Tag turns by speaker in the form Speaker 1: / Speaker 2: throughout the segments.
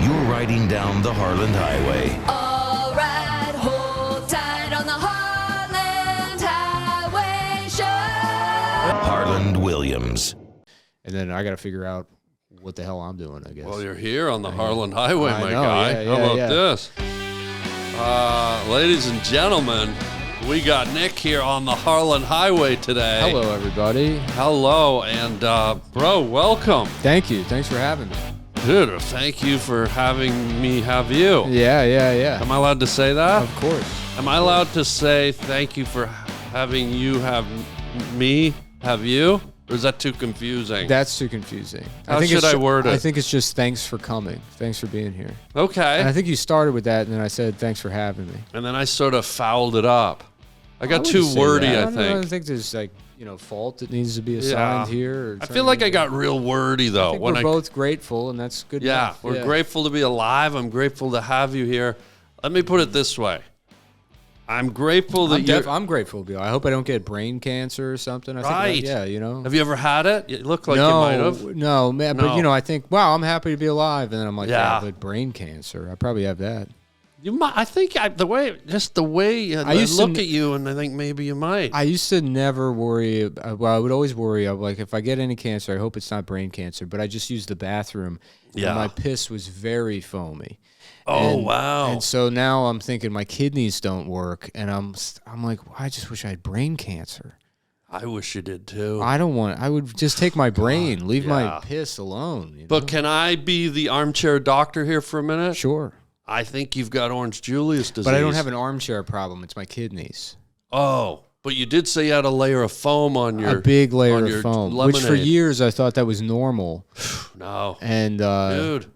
Speaker 1: You're riding down the Harland Highway.
Speaker 2: All right, hold tight on the Harland Highway Show.
Speaker 1: Harland Williams.
Speaker 3: And then I got to figure out what the hell I'm doing, I guess.
Speaker 4: Well, you're here on the Harland Highway, my
Speaker 3: know,
Speaker 4: guy.
Speaker 3: yeah,
Speaker 4: How about
Speaker 3: yeah.
Speaker 4: this? Ladies and gentlemen, we got Nick here on the Harland Highway today.
Speaker 3: Hello, everybody.
Speaker 4: Hello, and bro, welcome.
Speaker 3: Thank you. Thanks for having me.
Speaker 4: Dude, thank you for having me have you.
Speaker 3: Yeah.
Speaker 4: Am I allowed to say that?
Speaker 3: Of course.
Speaker 4: Am I allowed to say thank you for having you have me have you? Or is that too confusing?
Speaker 3: That's too confusing.
Speaker 4: How should I word it?
Speaker 3: I think it's just thanks for coming. Thanks for being here.
Speaker 4: Okay.
Speaker 3: And I think you started with that, and then I said thanks for having me.
Speaker 4: And then I sort of fouled it up. I got
Speaker 3: wouldn't
Speaker 4: too
Speaker 3: say
Speaker 4: wordy,
Speaker 3: that.
Speaker 4: I
Speaker 3: I
Speaker 4: think.
Speaker 3: think there's fault that needs to be assigned here. Or
Speaker 4: I feel like I got real wordy, though.
Speaker 3: I think we're both grateful, and that's good
Speaker 4: Yeah,
Speaker 3: enough.
Speaker 4: we're grateful to be alive. I'm grateful to have you here. Let me put it this way. I'm grateful that
Speaker 3: I'm grateful to be. I hope I don't get brain cancer or something. I
Speaker 4: Right.
Speaker 3: think you know.
Speaker 4: Have you ever had it? You look like you might have.
Speaker 3: No, man. But
Speaker 4: No.
Speaker 3: I think, wow, I'm happy to be alive, and then I'm like,
Speaker 4: Yeah.
Speaker 3: yeah, but brain cancer. I probably have that.
Speaker 4: You might. I think the way I
Speaker 3: used to
Speaker 4: look at you, and I think maybe you might.
Speaker 3: I used to never worry. Well, I would always worry. I'm like, if I get any cancer, I hope it's not brain cancer. But I just used the bathroom.
Speaker 4: Yeah.
Speaker 3: And my piss was very foamy.
Speaker 4: Oh, wow.
Speaker 3: And so now I'm thinking my kidneys don't work, and I'm like, well, I just wish I had brain cancer.
Speaker 4: I wish you did too.
Speaker 3: I don't want. I would just take my brain, leave
Speaker 4: yeah.
Speaker 3: my piss alone. You know?
Speaker 4: But can I be the armchair doctor here for a minute?
Speaker 3: Sure.
Speaker 4: I think you've got Orange Julius disease.
Speaker 3: But I don't have an armchair problem. It's my kidneys.
Speaker 4: Oh, but you did say you had a layer of foam on your
Speaker 3: A big layer
Speaker 4: on
Speaker 3: of
Speaker 4: your
Speaker 3: foam,
Speaker 4: lemonade.
Speaker 3: which for years I thought that was normal.
Speaker 4: No,
Speaker 3: And
Speaker 4: dude,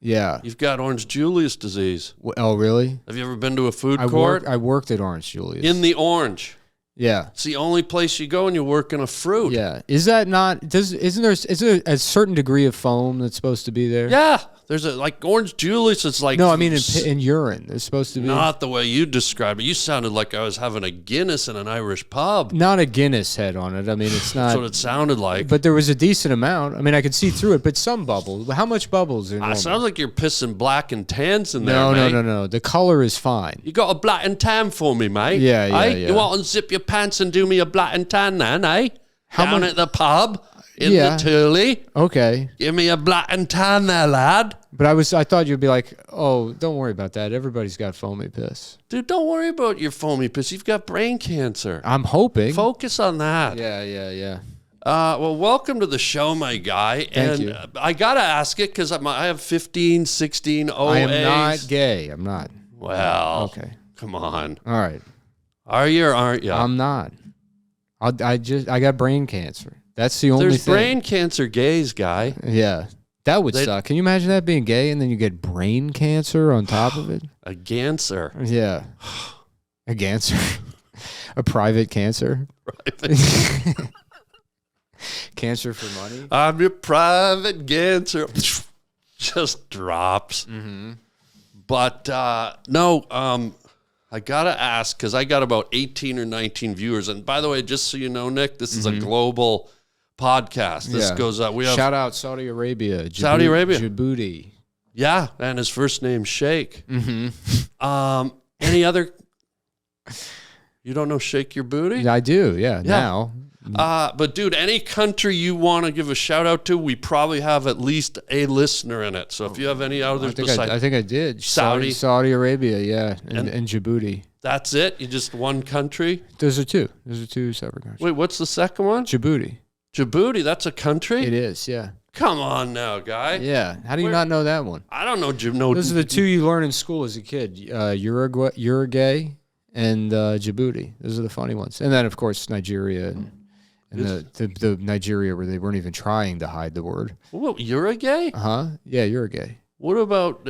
Speaker 3: yeah.
Speaker 4: you've got Orange Julius disease.
Speaker 3: Oh, really?
Speaker 4: Have you ever been to a food court?
Speaker 3: I worked at Orange Julius.
Speaker 4: In the orange.
Speaker 3: Yeah.
Speaker 4: It's the only place you go and you work in a fruit.
Speaker 3: Yeah. Is that not? Is there a certain degree of foam that's supposed to be there?
Speaker 4: Yeah. There's like Orange Julius. It's like
Speaker 3: No, I mean in urine. There's supposed to be
Speaker 4: not the way you described it. You sounded like I was having a Guinness in an Irish pub.
Speaker 3: not a Guinness head on it. I mean, it's not.
Speaker 4: That's what it sounded like.
Speaker 3: But there was a decent amount. I mean, I could see through it, but some bubbles. How much bubbles are
Speaker 4: It
Speaker 3: normal?
Speaker 4: sounds like you're pissing black and tans in there,
Speaker 3: No,
Speaker 4: mate.
Speaker 3: no. The color is fine.
Speaker 4: You got a black and tan for me, mate?
Speaker 3: Yeah, yeah,
Speaker 4: eh?
Speaker 3: yeah.
Speaker 4: You want to zip your pants and do me a black and tan then, eh? Down
Speaker 3: much-
Speaker 4: at the pub in
Speaker 3: Yeah.
Speaker 4: the Turley.
Speaker 3: Okay.
Speaker 4: Give me a black and tan there, lad.
Speaker 3: But I thought you'd be like, oh, don't worry about that. Everybody's got foamy piss.
Speaker 4: Dude, don't worry about your foamy piss. You've got brain cancer.
Speaker 3: I'm hoping.
Speaker 4: Focus on that.
Speaker 3: Yeah.
Speaker 4: Well, welcome to the show, my guy.
Speaker 3: Thank you.
Speaker 4: I got to ask it because I have 15, 16 OAs.
Speaker 3: I am not gay. I'm not.
Speaker 4: Well,
Speaker 3: Okay.
Speaker 4: come on.
Speaker 3: All right.
Speaker 4: Are you or aren't you?
Speaker 3: I'm not. I got brain cancer. That's the only
Speaker 4: There's
Speaker 3: thing.
Speaker 4: brain cancer gays, guy.
Speaker 3: Yeah. That would suck. Can you imagine that being gay and then you get brain cancer on top of it?
Speaker 4: A cancer.
Speaker 3: Yeah. A cancer. A private cancer. Cancer for money.
Speaker 4: I'm your private cancer. Just drops.
Speaker 3: Mm-hmm.
Speaker 4: But no, I got to ask because I got about 18 or 19 viewers. And by the way, just so you know, Nick, this is a global podcast. This
Speaker 3: Yeah.
Speaker 4: goes out. We have
Speaker 3: Shout out Saudi Arabia.
Speaker 4: Saudi Arabia.
Speaker 3: Djibouti.
Speaker 4: Yeah, and his first name's Sheikh.
Speaker 3: Mm-hmm.
Speaker 4: Any other? You don't know Shake Your Booty?
Speaker 3: I do, yeah. Now.
Speaker 4: But dude, any country you want to give a shout out to, we probably have at least a listener in it. So if you have any others besides,
Speaker 3: I think I did.
Speaker 4: Saudi.
Speaker 3: Saudi Arabia, yeah. And Djibouti.
Speaker 4: That's it? You just one country?
Speaker 3: Those are two. Those are two separate countries.
Speaker 4: Wait, what's the second one?
Speaker 3: Djibouti.
Speaker 4: Djibouti, that's a country?
Speaker 3: It is, yeah.
Speaker 4: Come on now, guy.
Speaker 3: Yeah. How do you not know that one?
Speaker 4: I don't know.
Speaker 3: Those are the two you learn in school as a kid. Uruguay and Djibouti. Those are the funny ones. And then, of course, Nigeria and the Nigeria where they weren't even trying to hide the word.
Speaker 4: What, Uruguay?
Speaker 3: Uh-huh. Yeah, Uruguay.
Speaker 4: What about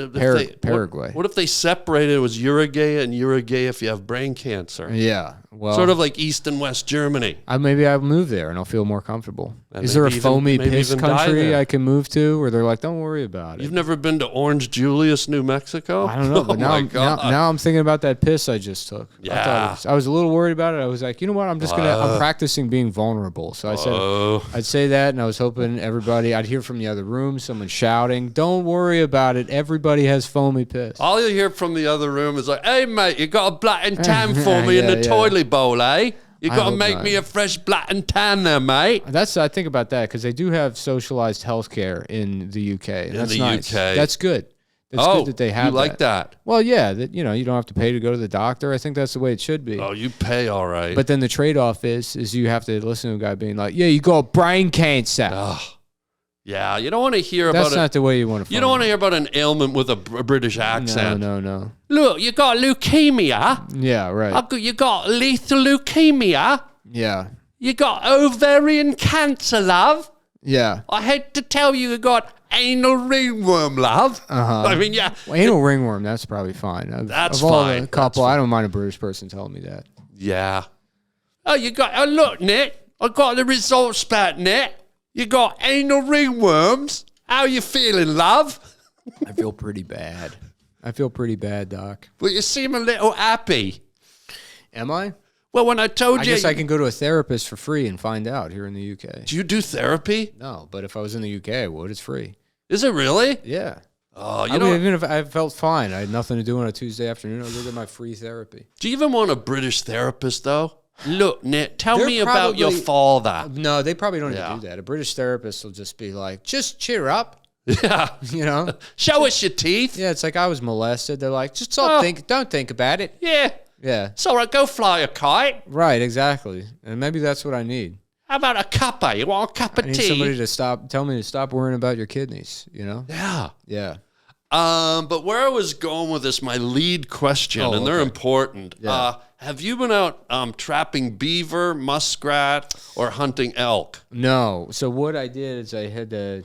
Speaker 3: Paraguay.
Speaker 4: What if they separated? It was Uruguay and Uruguay if you have brain cancer.
Speaker 3: Yeah. Well,
Speaker 4: sort of like East and West Germany.
Speaker 3: Maybe I'll move there and I'll feel more comfortable.
Speaker 4: And
Speaker 3: Is there a
Speaker 4: maybe
Speaker 3: foamy
Speaker 4: maybe
Speaker 3: piss
Speaker 4: even die
Speaker 3: country
Speaker 4: there.
Speaker 3: I can move to where they're like, don't worry about it?
Speaker 4: You've never been to Orange Julius, New Mexico?
Speaker 3: I don't know, but
Speaker 4: Oh my God.
Speaker 3: now I'm thinking about that piss I just took.
Speaker 4: Yeah.
Speaker 3: I was a little worried about it. I was like, you know what? I'm practicing being vulnerable. So I said, I'd say that, and I was hoping I'd hear from the other room, someone shouting, don't worry about it. Everybody has foamy piss.
Speaker 4: All you hear from the other room is like, hey, mate, you got a black and tan for me in the toilet bowl, eh? You got to
Speaker 3: hope
Speaker 4: make
Speaker 3: not.
Speaker 4: me a fresh black and tan there, mate.
Speaker 3: I think about that because they do have socialized healthcare in the UK. And that's
Speaker 4: the
Speaker 3: nice.
Speaker 4: UK.
Speaker 3: That's good. It's good that they have
Speaker 4: you like that?
Speaker 3: Well, yeah, that you don't have to pay to go to the doctor. I think that's the way it should be.
Speaker 4: Oh, you pay all right.
Speaker 3: But then the trade-off is you have to listen to a guy being like, yeah, you got brain cancer.
Speaker 4: Yeah, you don't want to hear about
Speaker 3: That's not the way you want to.
Speaker 4: You don't want to hear about an ailment with a British accent.
Speaker 3: No.
Speaker 4: Look, you got leukemia.
Speaker 3: Yeah, right.
Speaker 4: You got lethal leukemia.
Speaker 3: Yeah.
Speaker 4: You got ovarian cancer, love.
Speaker 3: Yeah.
Speaker 4: I hate to tell you got anal ringworm, love. I mean, yeah.
Speaker 3: Well, anal ringworm, that's probably fine.
Speaker 4: That's
Speaker 3: of all
Speaker 4: fine.
Speaker 3: The couple,
Speaker 4: That's
Speaker 3: I don't mind a British person telling me that.
Speaker 4: Yeah. Oh, look, Nick. I got the results back, Nick. You got anal ringworms. How you feeling, love?
Speaker 3: I feel pretty bad. Doc.
Speaker 4: Well, you seem a little happy.
Speaker 3: Am I?
Speaker 4: Well, when I told
Speaker 3: I
Speaker 4: you...
Speaker 3: guess I can go to a therapist for free and find out here in the UK.
Speaker 4: Do you do therapy?
Speaker 3: No, but if I was in the UK, I would. It's free.
Speaker 4: Is it really?
Speaker 3: Yeah.
Speaker 4: Oh,
Speaker 3: Even if I felt fine, I had nothing to do on a Tuesday afternoon, I'd go get my free therapy.
Speaker 4: Do you even want a British therapist, though? Look, Nick, tell
Speaker 3: They're
Speaker 4: me about your
Speaker 3: probably-
Speaker 4: father.
Speaker 3: No, they probably don't
Speaker 4: Yeah.
Speaker 3: even do that. A British therapist will just be like, just cheer up,
Speaker 4: Yeah.
Speaker 3: you know?
Speaker 4: Show us your teeth.
Speaker 3: Yeah, it's like I was molested. They're like, just don't think about it.
Speaker 4: Yeah.
Speaker 3: Yeah.
Speaker 4: It's all right. Go fly a kite.
Speaker 3: Right, exactly. And maybe that's what I need.
Speaker 4: How about a cuppa? You want a cup of
Speaker 3: I need
Speaker 4: tea?
Speaker 3: somebody to tell me to stop worrying about your kidneys, you know?
Speaker 4: Yeah.
Speaker 3: Yeah.
Speaker 4: But where I was going with this, my lead question, and they're important.
Speaker 3: Yeah.
Speaker 4: Have you been out trapping beaver, muskrat, or hunting elk?
Speaker 3: No. So what I did is I had to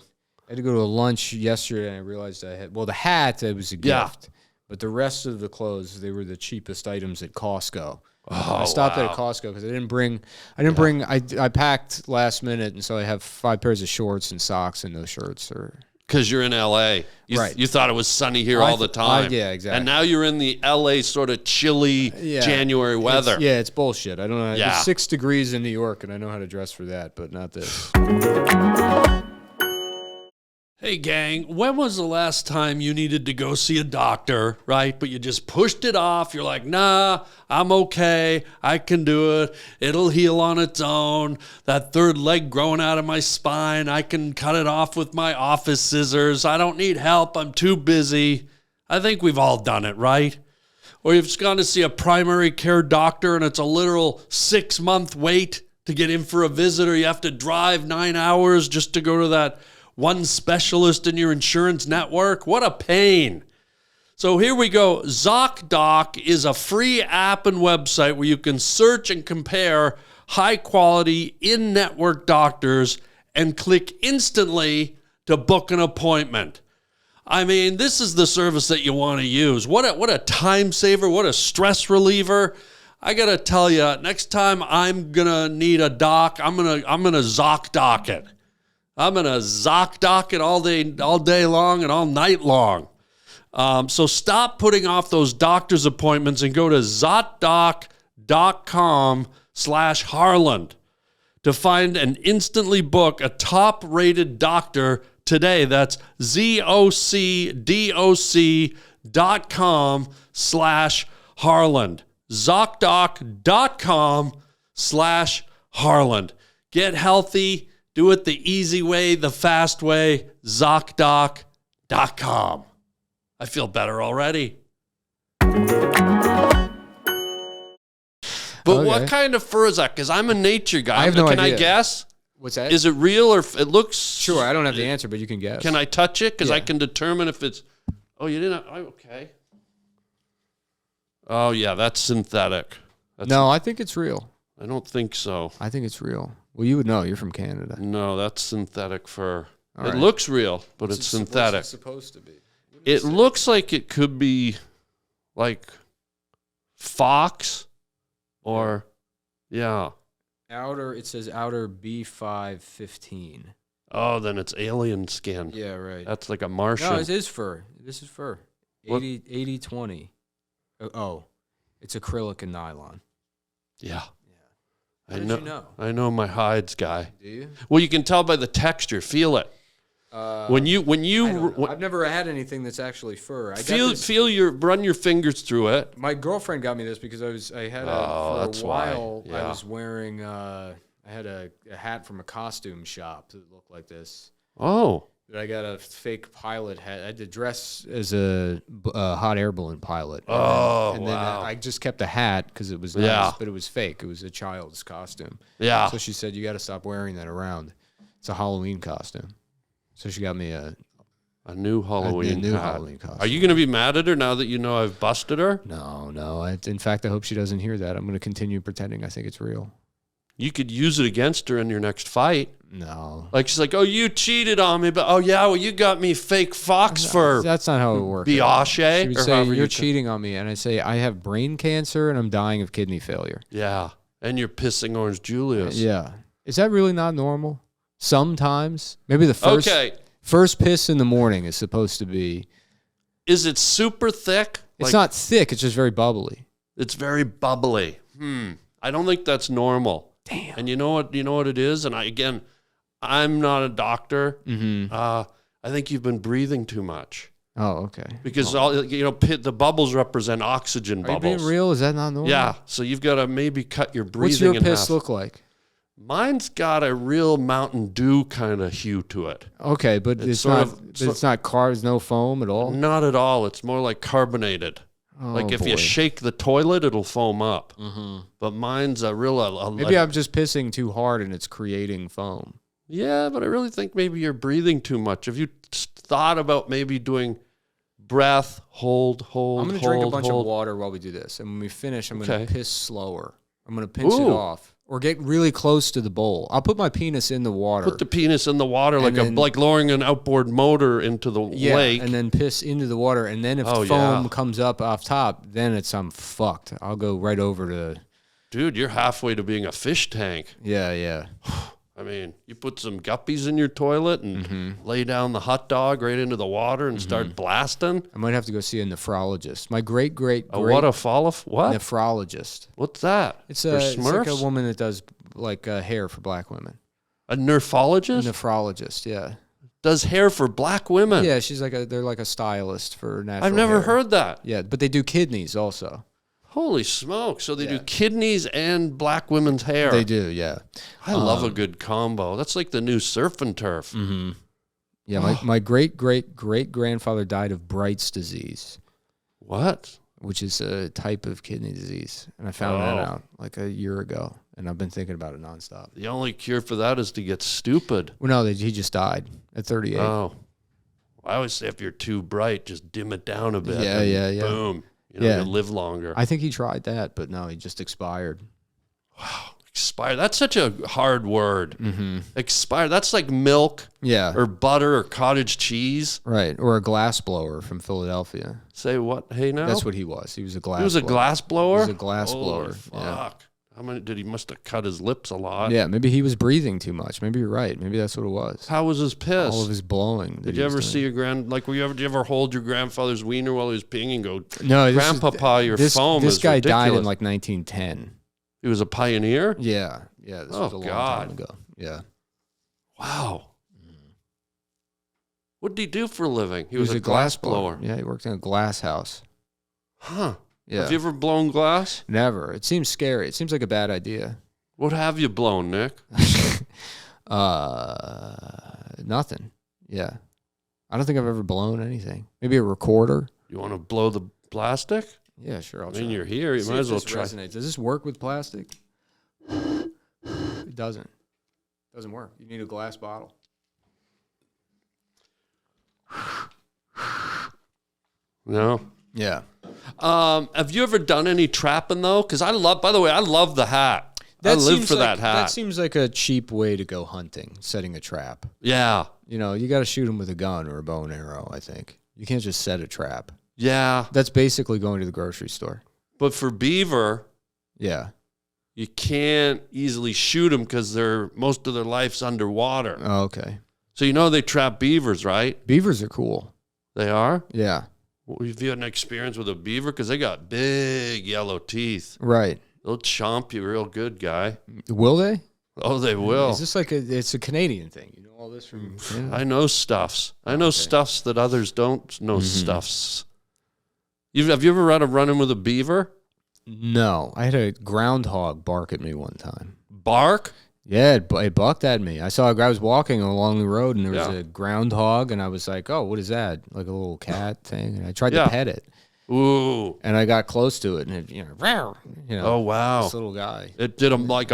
Speaker 3: go to a lunch yesterday and I realized I had, the hat, it was a gift.
Speaker 4: Yeah.
Speaker 3: But the rest of the clothes, they were the cheapest items at Costco.
Speaker 4: Oh,
Speaker 3: I stopped at
Speaker 4: wow.
Speaker 3: a Costco because I packed last minute, and so I have 5 pairs of shorts and socks and no shirts.
Speaker 4: Because you're in L.A.
Speaker 3: Right.
Speaker 4: You thought it was sunny here all the time.
Speaker 3: yeah, exactly.
Speaker 4: And now you're in the L.A. sort of chilly January weather.
Speaker 3: It's bullshit. I don't know.
Speaker 4: Yeah.
Speaker 3: It's 6 degrees in New York, and I know how to dress for that, but not this.
Speaker 4: Hey, gang, when was the last time you needed to go see a doctor, right? But you just pushed it off. You're like, nah, I'm okay. I can do it. It'll heal on its own. That third leg growing out of my spine, I can cut it off with my office scissors. I don't need help. I'm too busy. I think we've all done it, right? Or you've just gone to see a primary care doctor and it's a literal 6-month wait to get in for a visit, or you have to drive 9 hours just to go to that one specialist in your insurance network. What a pain. So here we go. ZocDoc is a free app and website where you can search and compare high quality in-network doctors and click instantly to book an appointment. I mean, this is the service that you want to use. What a time saver, what a stress reliever. I got to tell you, next time I'm going to need a doc, I'm going to ZocDoc it. I'm going to ZocDoc it all day long and all night long. So stop putting off those doctor's appointments and go to ZocDoc.com/Harland to find and instantly book a top-rated doctor today. That's ZocDoc.com/Harland. ZocDoc.com/Harland. Get healthy. Do it the easy way, the fast way. ZocDoc.com. I feel better already. But what kind of fur is that? Because I'm a nature guy.
Speaker 3: I have no
Speaker 4: Can
Speaker 3: idea.
Speaker 4: I guess?
Speaker 3: What's that?
Speaker 4: Is it real or it looks?
Speaker 3: Sure, I don't have the answer, but you can guess.
Speaker 4: Can I touch it? Because I
Speaker 3: Yeah.
Speaker 4: can determine if it's. Oh, you didn't. Okay. Oh yeah, that's synthetic.
Speaker 3: No, I think it's real.
Speaker 4: I don't think so.
Speaker 3: I think it's real. Well, you would know. You're from Canada.
Speaker 4: No, that's synthetic fur.
Speaker 3: All
Speaker 4: It
Speaker 3: right.
Speaker 4: looks real, but it's synthetic.
Speaker 3: What's it supposed to be?
Speaker 4: It looks like it could be like fox or Yeah.
Speaker 3: Outer, it says outer B515.
Speaker 4: Oh, then it's alien skin.
Speaker 3: Yeah, right.
Speaker 4: That's like a Martian.
Speaker 3: No, it is fur. This is fur.
Speaker 4: What?
Speaker 3: 80-20. Oh, it's acrylic and nylon.
Speaker 4: Yeah.
Speaker 3: How did you know?
Speaker 4: I know my hides guy.
Speaker 3: Do you?
Speaker 4: Well, you can tell by the texture. Feel it. When you
Speaker 3: I've never had anything that's actually fur.
Speaker 4: run your fingers through it.
Speaker 3: My girlfriend got me this because I had for a while. I was wearing I had a hat from a costume shop that looked like this.
Speaker 4: Oh.
Speaker 3: But I got a fake pilot hat. I had to dress as a hot air balloon pilot. And then I just kept the hat because it was nice, but it was fake. It was a child's costume.
Speaker 4: Yeah.
Speaker 3: So she said, you got to stop wearing that around. It's a Halloween costume. So she got me a
Speaker 4: new Halloween hat.
Speaker 3: Halloween costume.
Speaker 4: Are you going to be mad at her now that you know I've busted her?
Speaker 3: No. In fact, I hope she doesn't hear that. I'm going to continue pretending I think it's real.
Speaker 4: You could use it against her in your next fight.
Speaker 3: No.
Speaker 4: Like she's like, oh, you cheated on me, but you got me fake fox fur.
Speaker 3: That's not how it works.
Speaker 4: Biache.
Speaker 3: She would say, you're cheating on me. And I say, I have brain cancer and I'm dying of kidney failure.
Speaker 4: Yeah. And you're pissing Orange Julius.
Speaker 3: Yeah. Is that really not normal? Sometimes. Maybe the first piss in the morning is supposed to be.
Speaker 4: Is it super thick?
Speaker 3: It's not thick. It's just very bubbly.
Speaker 4: It's very bubbly. I don't think that's normal.
Speaker 3: Damn.
Speaker 4: And you know what it is? And I'm not a doctor.
Speaker 3: Mm-hmm.
Speaker 4: I think you've been breathing too much.
Speaker 3: Oh, okay.
Speaker 4: Because the bubbles represent oxygen bubbles.
Speaker 3: Are you being real? Is that not normal?
Speaker 4: Yeah. So you've got to maybe cut your breathing
Speaker 3: What's your
Speaker 4: in
Speaker 3: piss
Speaker 4: half.
Speaker 3: look like?
Speaker 4: Mine's got a real Mountain Dew kind of hue to it.
Speaker 3: Okay, but it's not carbs, no foam at all?
Speaker 4: Not at all. It's more like carbonated.
Speaker 3: Oh,
Speaker 4: like if you shake the toilet, it'll foam up. Mm-hmm. But mine's a real...
Speaker 3: Maybe I'm just pissing too hard and it's creating foam.
Speaker 4: Yeah, but I really think maybe you're breathing too much. Have you thought about maybe doing breath, hold? I'm
Speaker 3: going to drink a bunch of water while we do this. And when we finish, I'm going to piss slower. I'm going to pinch it off. Or get really close to the bowl. I'll put my penis in the water.
Speaker 4: Put the penis in the water like lowering an outboard motor into the lake.
Speaker 3: And then piss into the water. And then if foam comes up off top, then I'm fucked. I'll go right over to...
Speaker 4: Dude, you're halfway to being a fish tank.
Speaker 3: Yeah.
Speaker 4: I mean, you put some guppies in your toilet and lay down the hot dog right into the water and start blasting.
Speaker 3: I might have to go see a nephrologist. My great
Speaker 4: what?
Speaker 3: Nephrologist.
Speaker 4: What's that?
Speaker 3: It's like a woman that does hair for black women.
Speaker 4: A nephrologist?
Speaker 3: A nephrologist, yeah.
Speaker 4: Does hair for black women?
Speaker 3: Yeah, they're like a stylist for natural
Speaker 4: I've never
Speaker 3: hair.
Speaker 4: heard that.
Speaker 3: Yeah, but they do kidneys also.
Speaker 4: Holy smoke. So they do kidneys and black women's hair.
Speaker 3: They do, yeah.
Speaker 4: I love a good combo. That's like the new surf and turf.
Speaker 3: Mm-hmm. Yeah, my great-great-great-grandfather died of Bright's disease.
Speaker 4: What?
Speaker 3: Which is a type of kidney disease. And I found that out like a year ago. And I've been thinking about it nonstop.
Speaker 4: The only cure for that is to get stupid.
Speaker 3: Well, no, he just died at 38.
Speaker 4: Oh. I always say if you're too bright, just dim it down a bit.
Speaker 3: Yeah.
Speaker 4: Boom. You'll live longer.
Speaker 3: I think he tried that, but no, he just expired.
Speaker 4: Wow. Expire. That's such a hard word.
Speaker 3: Mm-hmm.
Speaker 4: Expire. That's like milk.
Speaker 3: Yeah.
Speaker 4: Or butter or cottage cheese.
Speaker 3: Right. Or a glass blower from Philadelphia.
Speaker 4: Say what? Hey, now?
Speaker 3: That's what he was. He was a glass blower.
Speaker 4: He was a glass blower?
Speaker 3: He was a glass blower.
Speaker 4: Fuck.
Speaker 3: Yeah.
Speaker 4: How many he must have cut his lips a lot.
Speaker 3: Yeah, maybe he was breathing too much. Maybe you're right. Maybe that's what it was.
Speaker 4: How was his piss?
Speaker 3: All of his blowing.
Speaker 4: Did you ever see your did you ever hold your grandfather's wiener while he was peeing and go,
Speaker 3: no,
Speaker 4: Grandpapa, your foam is
Speaker 3: This guy
Speaker 4: ridiculous.
Speaker 3: died in like 1910.
Speaker 4: He was a pioneer?
Speaker 3: Yeah. This was a long time ago. Yeah.
Speaker 4: Wow. What did he do for a living? He was
Speaker 3: a
Speaker 4: glass blower.
Speaker 3: Yeah, he worked in a glass house.
Speaker 4: Huh.
Speaker 3: Yeah.
Speaker 4: Have you ever blown glass?
Speaker 3: Never. It seems scary. It seems like a bad idea.
Speaker 4: What have you blown, Nick?
Speaker 3: Nothing. Yeah. I don't think I've ever blown anything. Maybe a recorder.
Speaker 4: You want to blow the plastic?
Speaker 3: Yeah, sure. I'll
Speaker 4: I mean,
Speaker 3: try.
Speaker 4: you're here. You
Speaker 3: See
Speaker 4: might
Speaker 3: if
Speaker 4: as well
Speaker 3: this
Speaker 4: try.
Speaker 3: resonates. Does this work with plastic? It doesn't. It doesn't work. You need a glass bottle.
Speaker 4: No.
Speaker 3: Yeah.
Speaker 4: Have you ever done any trapping though? Because I love the hat. I live for that hat.
Speaker 3: That seems like a cheap way to go hunting, setting a trap.
Speaker 4: Yeah.
Speaker 3: You know, you got to shoot them with a gun or a bow and arrow, I think. You can't just set a trap.
Speaker 4: Yeah.
Speaker 3: That's basically going to the grocery store.
Speaker 4: But for beaver,
Speaker 3: yeah,
Speaker 4: you can't easily shoot them because most of their life's underwater.
Speaker 3: Oh, okay.
Speaker 4: So they trap beavers, right?
Speaker 3: Beavers are cool.
Speaker 4: They are?
Speaker 3: Yeah.
Speaker 4: Well, have you had an experience with a beaver? Because they got big yellow teeth.
Speaker 3: Right.
Speaker 4: They'll chomp you real good, guy.
Speaker 3: Will they?
Speaker 4: Oh, they will.
Speaker 3: Is this it's a Canadian thing? You know all this from Canada?
Speaker 4: I know stuffs. I know stuffs that others don't know stuffs. Have you ever had a run-in with a beaver?
Speaker 3: No. I had a groundhog bark at me one time.
Speaker 4: Bark?
Speaker 3: Yeah, it bucked at me. I was walking along the road, and there was a groundhog, and I was like, oh, what is that? Like a little cat thing? And I tried to pet it.
Speaker 4: Ooh.
Speaker 3: And I got close to it, and it,
Speaker 4: oh, wow.
Speaker 3: This little guy.
Speaker 4: It did a mock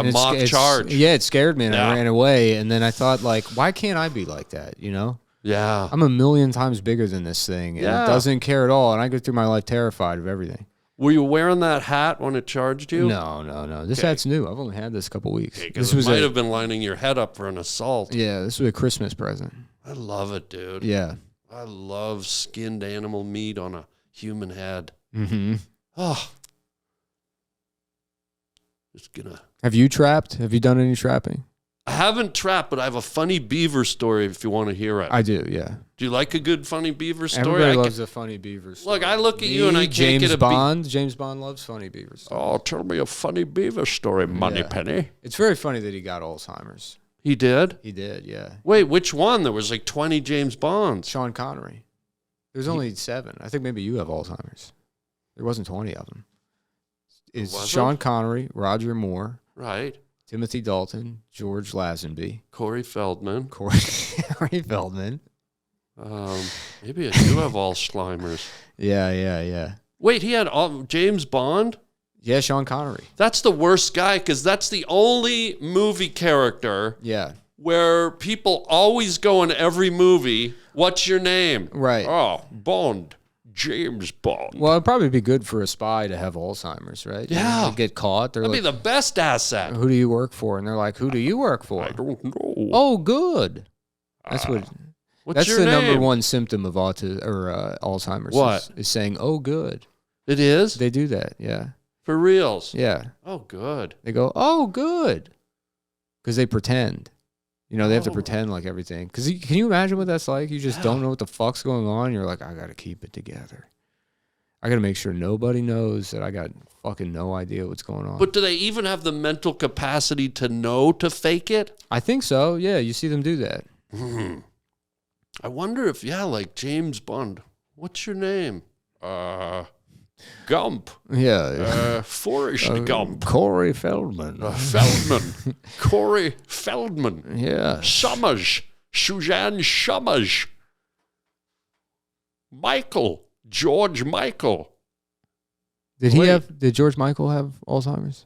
Speaker 4: charge.
Speaker 3: Yeah, it scared me, and I ran away. And then I thought, like, why can't I be like that,
Speaker 4: Yeah.
Speaker 3: I'm a million times bigger than this thing, and it doesn't care at all, and I go through my life terrified of everything.
Speaker 4: Were you wearing that hat when it charged you?
Speaker 3: No. This hat's new. I've only had this a couple weeks.
Speaker 4: This might have been lining your head up for an assault.
Speaker 3: Yeah, this was a Christmas present.
Speaker 4: I love it, dude.
Speaker 3: Yeah.
Speaker 4: I love skinned animal meat on a human head.
Speaker 3: Mm-hmm.
Speaker 4: Oh. Just gonna.
Speaker 3: Have you trapped? Have you done any trapping?
Speaker 4: I haven't trapped, but I have a funny beaver story if you want to hear it.
Speaker 3: I do, yeah.
Speaker 4: Do you like a good funny beaver story?
Speaker 3: Everybody loves a funny beaver story.
Speaker 4: Look, I look at you and I can't
Speaker 3: James
Speaker 4: get a
Speaker 3: Bond. James Bond loves funny beaver stories.
Speaker 4: Oh, tell me a funny beaver story, Moneypenny.
Speaker 3: It's very funny that he got Alzheimer's.
Speaker 4: He did?
Speaker 3: He did, yeah.
Speaker 4: Wait, which one? There was like 20 James Bonds.
Speaker 3: Sean Connery. There's only 7. I think maybe you have Alzheimer's. There wasn't 20 of them. It's Sean Connery, Roger Moore.
Speaker 4: Right.
Speaker 3: Timothy Dalton, George Lazenby.
Speaker 4: Corey Feldman.
Speaker 3: Corey Feldman.
Speaker 4: Maybe I do have Alzheimer's.
Speaker 3: Yeah.
Speaker 4: Wait, he had James Bond?
Speaker 3: Yeah, Sean Connery.
Speaker 4: That's the worst guy because that's the only movie character where people always go in every movie, what's your name?
Speaker 3: Right.
Speaker 4: Oh, Bond. James Bond.
Speaker 3: Well, it'd probably be good for a spy to have Alzheimer's, right?
Speaker 4: Yeah.
Speaker 3: To get caught. They're
Speaker 4: That'd be the best asset.
Speaker 3: Who do you work for? And they're like, who do you work for?
Speaker 4: I don't know.
Speaker 3: Oh, good. That's what.
Speaker 4: What's your
Speaker 3: the
Speaker 4: name?
Speaker 3: number one symptom of Alzheimer's.
Speaker 4: What?
Speaker 3: Is saying, oh, good.
Speaker 4: It is?
Speaker 3: They do that, yeah.
Speaker 4: For reals?
Speaker 3: Yeah.
Speaker 4: Oh, good.
Speaker 3: They go, oh, good. Because they pretend. They have to pretend like everything. Because can you imagine what that's like? You just don't know what the fuck's going on. You're like, I got to keep it together. I got to make sure nobody knows that I got fucking no idea what's going on.
Speaker 4: But do they even have the mental capacity to know to fake it?
Speaker 3: I think so. Yeah, you see them do that.
Speaker 4: I wonder if, like James Bond. What's your name? Gump.
Speaker 3: Yeah.
Speaker 4: Forrest Gump.
Speaker 3: Corey Feldman.
Speaker 4: Feldman. Corey Feldman.
Speaker 3: Yeah.
Speaker 4: Summers. Suzanne Summers. George Michael.
Speaker 3: Did George Michael have Alzheimer's?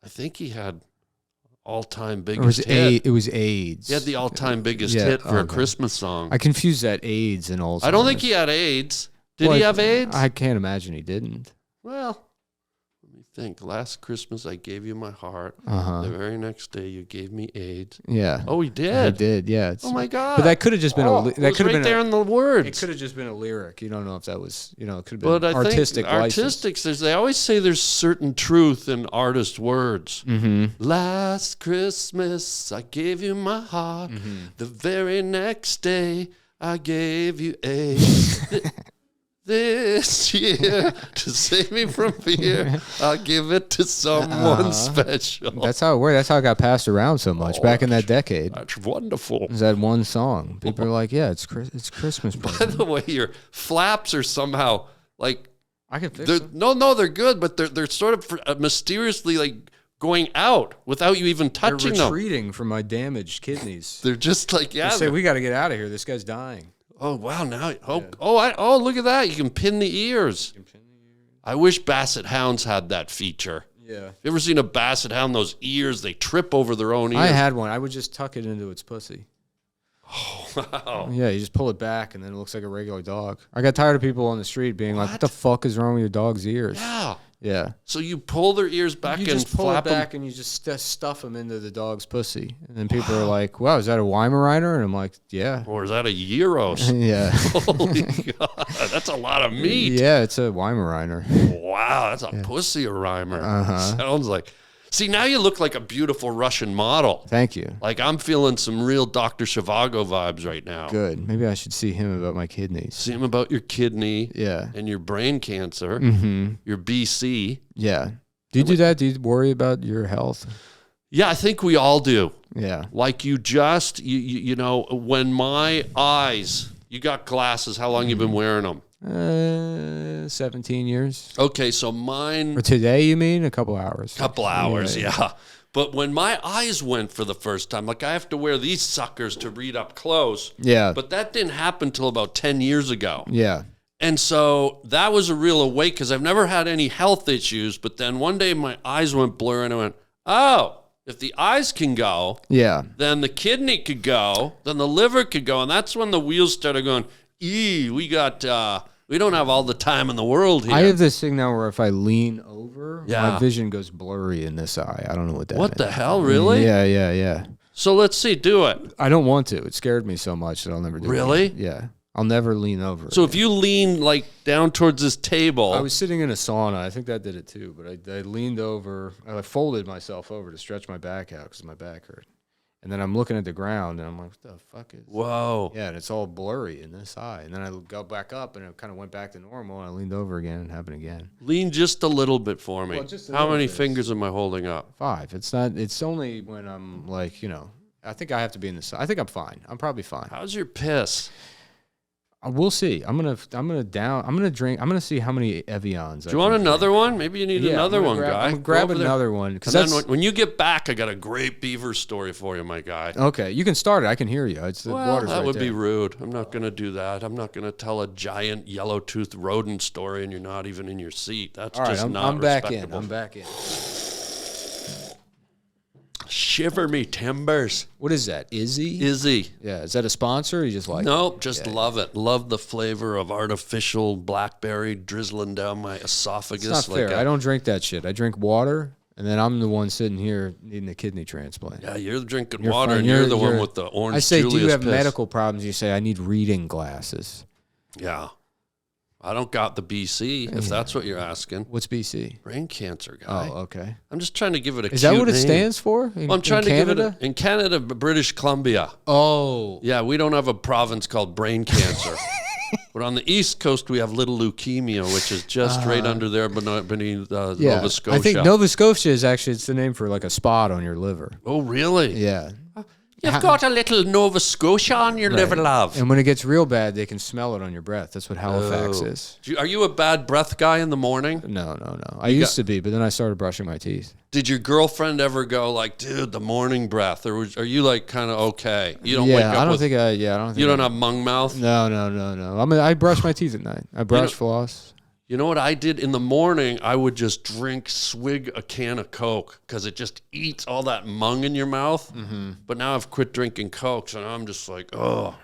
Speaker 4: I think he had all-time
Speaker 3: Or
Speaker 4: biggest hit.
Speaker 3: It was AIDS.
Speaker 4: He had the all-time biggest hit for a Christmas song.
Speaker 3: I confused that AIDS and Alzheimer's.
Speaker 4: I don't think he had AIDS. Did he have AIDS?
Speaker 3: I can't imagine he didn't.
Speaker 4: Well, let me think. Last Christmas, I gave you my heart.
Speaker 3: Uh-huh.
Speaker 4: The very next day, you gave me AIDS.
Speaker 3: Yeah.
Speaker 4: Oh, he did?
Speaker 3: He did, yeah.
Speaker 4: Oh, my God.
Speaker 3: But that could have just been
Speaker 4: that could have been there in the words.
Speaker 3: It could have just been a lyric. You don't know if that was, it could have
Speaker 4: but
Speaker 3: been artistic license.
Speaker 4: They always say there's certain truth in artist words.
Speaker 3: Mm-hmm.
Speaker 4: Last Christmas, I gave you my heart.
Speaker 3: Mm-hmm.
Speaker 4: The very next day, I gave you AIDS. This year, to save me from fear, I'll give it to someone special.
Speaker 3: That's how it worked. That's how it got passed around so much back in that decade.
Speaker 4: That's wonderful.
Speaker 3: It was that one song. People are like, yeah, it's Christmas present.
Speaker 4: By the way, your flaps are somehow like...
Speaker 3: I can fix them.
Speaker 4: No, they're good, but they're sort of mysteriously like going out without you even touching them.
Speaker 3: They're retreating from my damaged kidneys.
Speaker 4: They're just like,
Speaker 3: They say, we got to get out of here. This guy's dying.
Speaker 4: Oh, wow. Now, look at that. You can pin the ears. I wish Basset Hounds had that feature.
Speaker 3: Yeah.
Speaker 4: You ever seen a Basset Hound? Those ears, they trip over their own ears.
Speaker 3: I had one. I would just tuck it into its pussy.
Speaker 4: Oh, wow.
Speaker 3: Yeah, you just pull it back, and then it looks like a regular dog. I got tired of people on the street being like, what the fuck is wrong with your dog's ears?
Speaker 4: Yeah.
Speaker 3: Yeah.
Speaker 4: So you pull their ears back
Speaker 3: You
Speaker 4: and
Speaker 3: just pull it
Speaker 4: flap
Speaker 3: back and you just stuff them into the dog's pussy. And then people are like, wow, is that a Weimaraner? And I'm like, yeah.
Speaker 4: Or is that a Euros?
Speaker 3: Yeah.
Speaker 4: Holy God, that's a lot of meat.
Speaker 3: Yeah, it's a Weimaraner.
Speaker 4: Wow, that's a pussy rhymer.
Speaker 3: Uh-huh.
Speaker 4: Sounds like. See, now you look like a beautiful Russian model.
Speaker 3: Thank you.
Speaker 4: Like I'm feeling some real Dr. Zhivago vibes right now.
Speaker 3: Good. Maybe I should see him about my kidneys.
Speaker 4: See him about your kidney
Speaker 3: Yeah.
Speaker 4: and your brain cancer,
Speaker 3: Mm-hmm.
Speaker 4: your BC.
Speaker 3: Yeah. Do you do that? Do you worry about your health?
Speaker 4: Yeah, I think we all do.
Speaker 3: Yeah.
Speaker 4: Like you know, when my eyes, you got glasses, how long you been wearing them?
Speaker 3: 17 years.
Speaker 4: Okay, so mine,
Speaker 3: Or today, you mean? A couple hours.
Speaker 4: couple hours, yeah. But when my eyes went for the first time, like I have to wear these suckers to read up close.
Speaker 3: Yeah.
Speaker 4: But that didn't happen till about 10 years ago.
Speaker 3: Yeah.
Speaker 4: And so that was a real awake because I've never had any health issues. But then one day my eyes went blurry and I went, oh, if the eyes can go,
Speaker 3: Yeah.
Speaker 4: then the kidney could go, then the liver could go. And that's when the wheels started going, we don't have all the time in the world here.
Speaker 3: I have this thing now where if I lean over,
Speaker 4: Yeah.
Speaker 3: my vision goes blurry in this eye. I don't know what that
Speaker 4: What
Speaker 3: is.
Speaker 4: the hell, really?
Speaker 3: Yeah.
Speaker 4: So let's see, do it.
Speaker 3: I don't want to. It scared me so much that I'll never do it.
Speaker 4: Really?
Speaker 3: Again. Yeah. I'll never lean over.
Speaker 4: So
Speaker 3: again.
Speaker 4: if you lean like down towards this table,
Speaker 3: I was sitting in a sauna. I think that did it too. But I leaned over. I folded myself over to stretch my back out because my back hurt. And then I'm looking at the ground and I'm like, what the fuck is...
Speaker 4: whoa.
Speaker 3: Yeah, and it's all blurry in this eye. And then I got back up and it kind of went back to normal. And I leaned over again and it happened again.
Speaker 4: Lean just a little bit for me.
Speaker 3: Well, just a
Speaker 4: How
Speaker 3: little
Speaker 4: many
Speaker 3: bit.
Speaker 4: fingers am I holding up?
Speaker 3: 5. It's not... It's only when I'm like, you know... I think I have to be in the sun. I think I'm fine. I'm probably fine.
Speaker 4: How's your piss?
Speaker 3: We'll see. I'm gonna drink. I'm gonna see how many Evians.
Speaker 4: Do you want another one? Maybe you need another one, guy.
Speaker 3: I'm gonna
Speaker 4: Go
Speaker 3: grab
Speaker 4: over there.
Speaker 3: another one because
Speaker 4: And then
Speaker 3: that's
Speaker 4: when you get back, I got a great beaver story for you, my guy.
Speaker 3: okay. You can start it. I can hear you. It's the
Speaker 4: Well,
Speaker 3: water's
Speaker 4: that
Speaker 3: right
Speaker 4: would be
Speaker 3: there.
Speaker 4: rude. I'm not going to do that. I'm not going to tell a giant yellow-toothed rodent story and you're not even in your seat. That's
Speaker 3: All right,
Speaker 4: just not
Speaker 3: I'm back in.
Speaker 4: respectable.
Speaker 3: I'm back in.
Speaker 4: Shiver me timbers.
Speaker 3: What is that? Izzy?
Speaker 4: Izzy.
Speaker 3: Yeah. Is that a sponsor? Or you just like?
Speaker 4: Nope, just love it. Love the flavor of artificial blackberry drizzling down my esophagus.
Speaker 3: It's not fair. I don't drink that shit. I drink water, and then I'm the one sitting here needing a kidney transplant.
Speaker 4: Yeah, you're drinking
Speaker 3: You're
Speaker 4: water
Speaker 3: fine.
Speaker 4: and you're the one with the orange
Speaker 3: I say,
Speaker 4: Julius
Speaker 3: do you have
Speaker 4: piss.
Speaker 3: medical problems? You say, I need reading glasses.
Speaker 4: Yeah. I don't got the BC, if that's what you're asking.
Speaker 3: What's BC?
Speaker 4: Brain cancer, guy.
Speaker 3: Oh, okay.
Speaker 4: I'm just trying to give it a
Speaker 3: Is that
Speaker 4: cute
Speaker 3: what it
Speaker 4: name.
Speaker 3: stands for?
Speaker 4: Well, I'm trying to
Speaker 3: Canada?
Speaker 4: give it in Canada, British Columbia.
Speaker 3: Oh.
Speaker 4: Yeah, we don't have a province called brain cancer. But on the East Coast, we have little leukemia, which is just right under there beneath Nova Scotia.
Speaker 3: I think Nova Scotia is actually, it's the name for like a spot on your liver.
Speaker 4: Oh, really?
Speaker 3: Yeah.
Speaker 4: You've got a little Nova Scotia on your liver, love.
Speaker 3: And when it gets real bad, they can smell it on your breath. That's what Halifax is.
Speaker 4: Are you a bad breath guy in the morning?
Speaker 3: No. I used to be, but then I started brushing my teeth.
Speaker 4: Did your girlfriend ever go like, dude, the morning breath? Or are you like kind of okay? You don't wake up
Speaker 3: I don't
Speaker 4: with,
Speaker 3: think I, yeah, I don't think
Speaker 4: you don't
Speaker 3: I,
Speaker 4: have mung mouth?
Speaker 3: No. I brush my teeth at night. I brush, floss.
Speaker 4: You know what I did in the morning? I would just swig a can of Coke because it just eats all that mung in your mouth. Mm-hmm. But now I've quit drinking Coke, so now I'm just like, oh,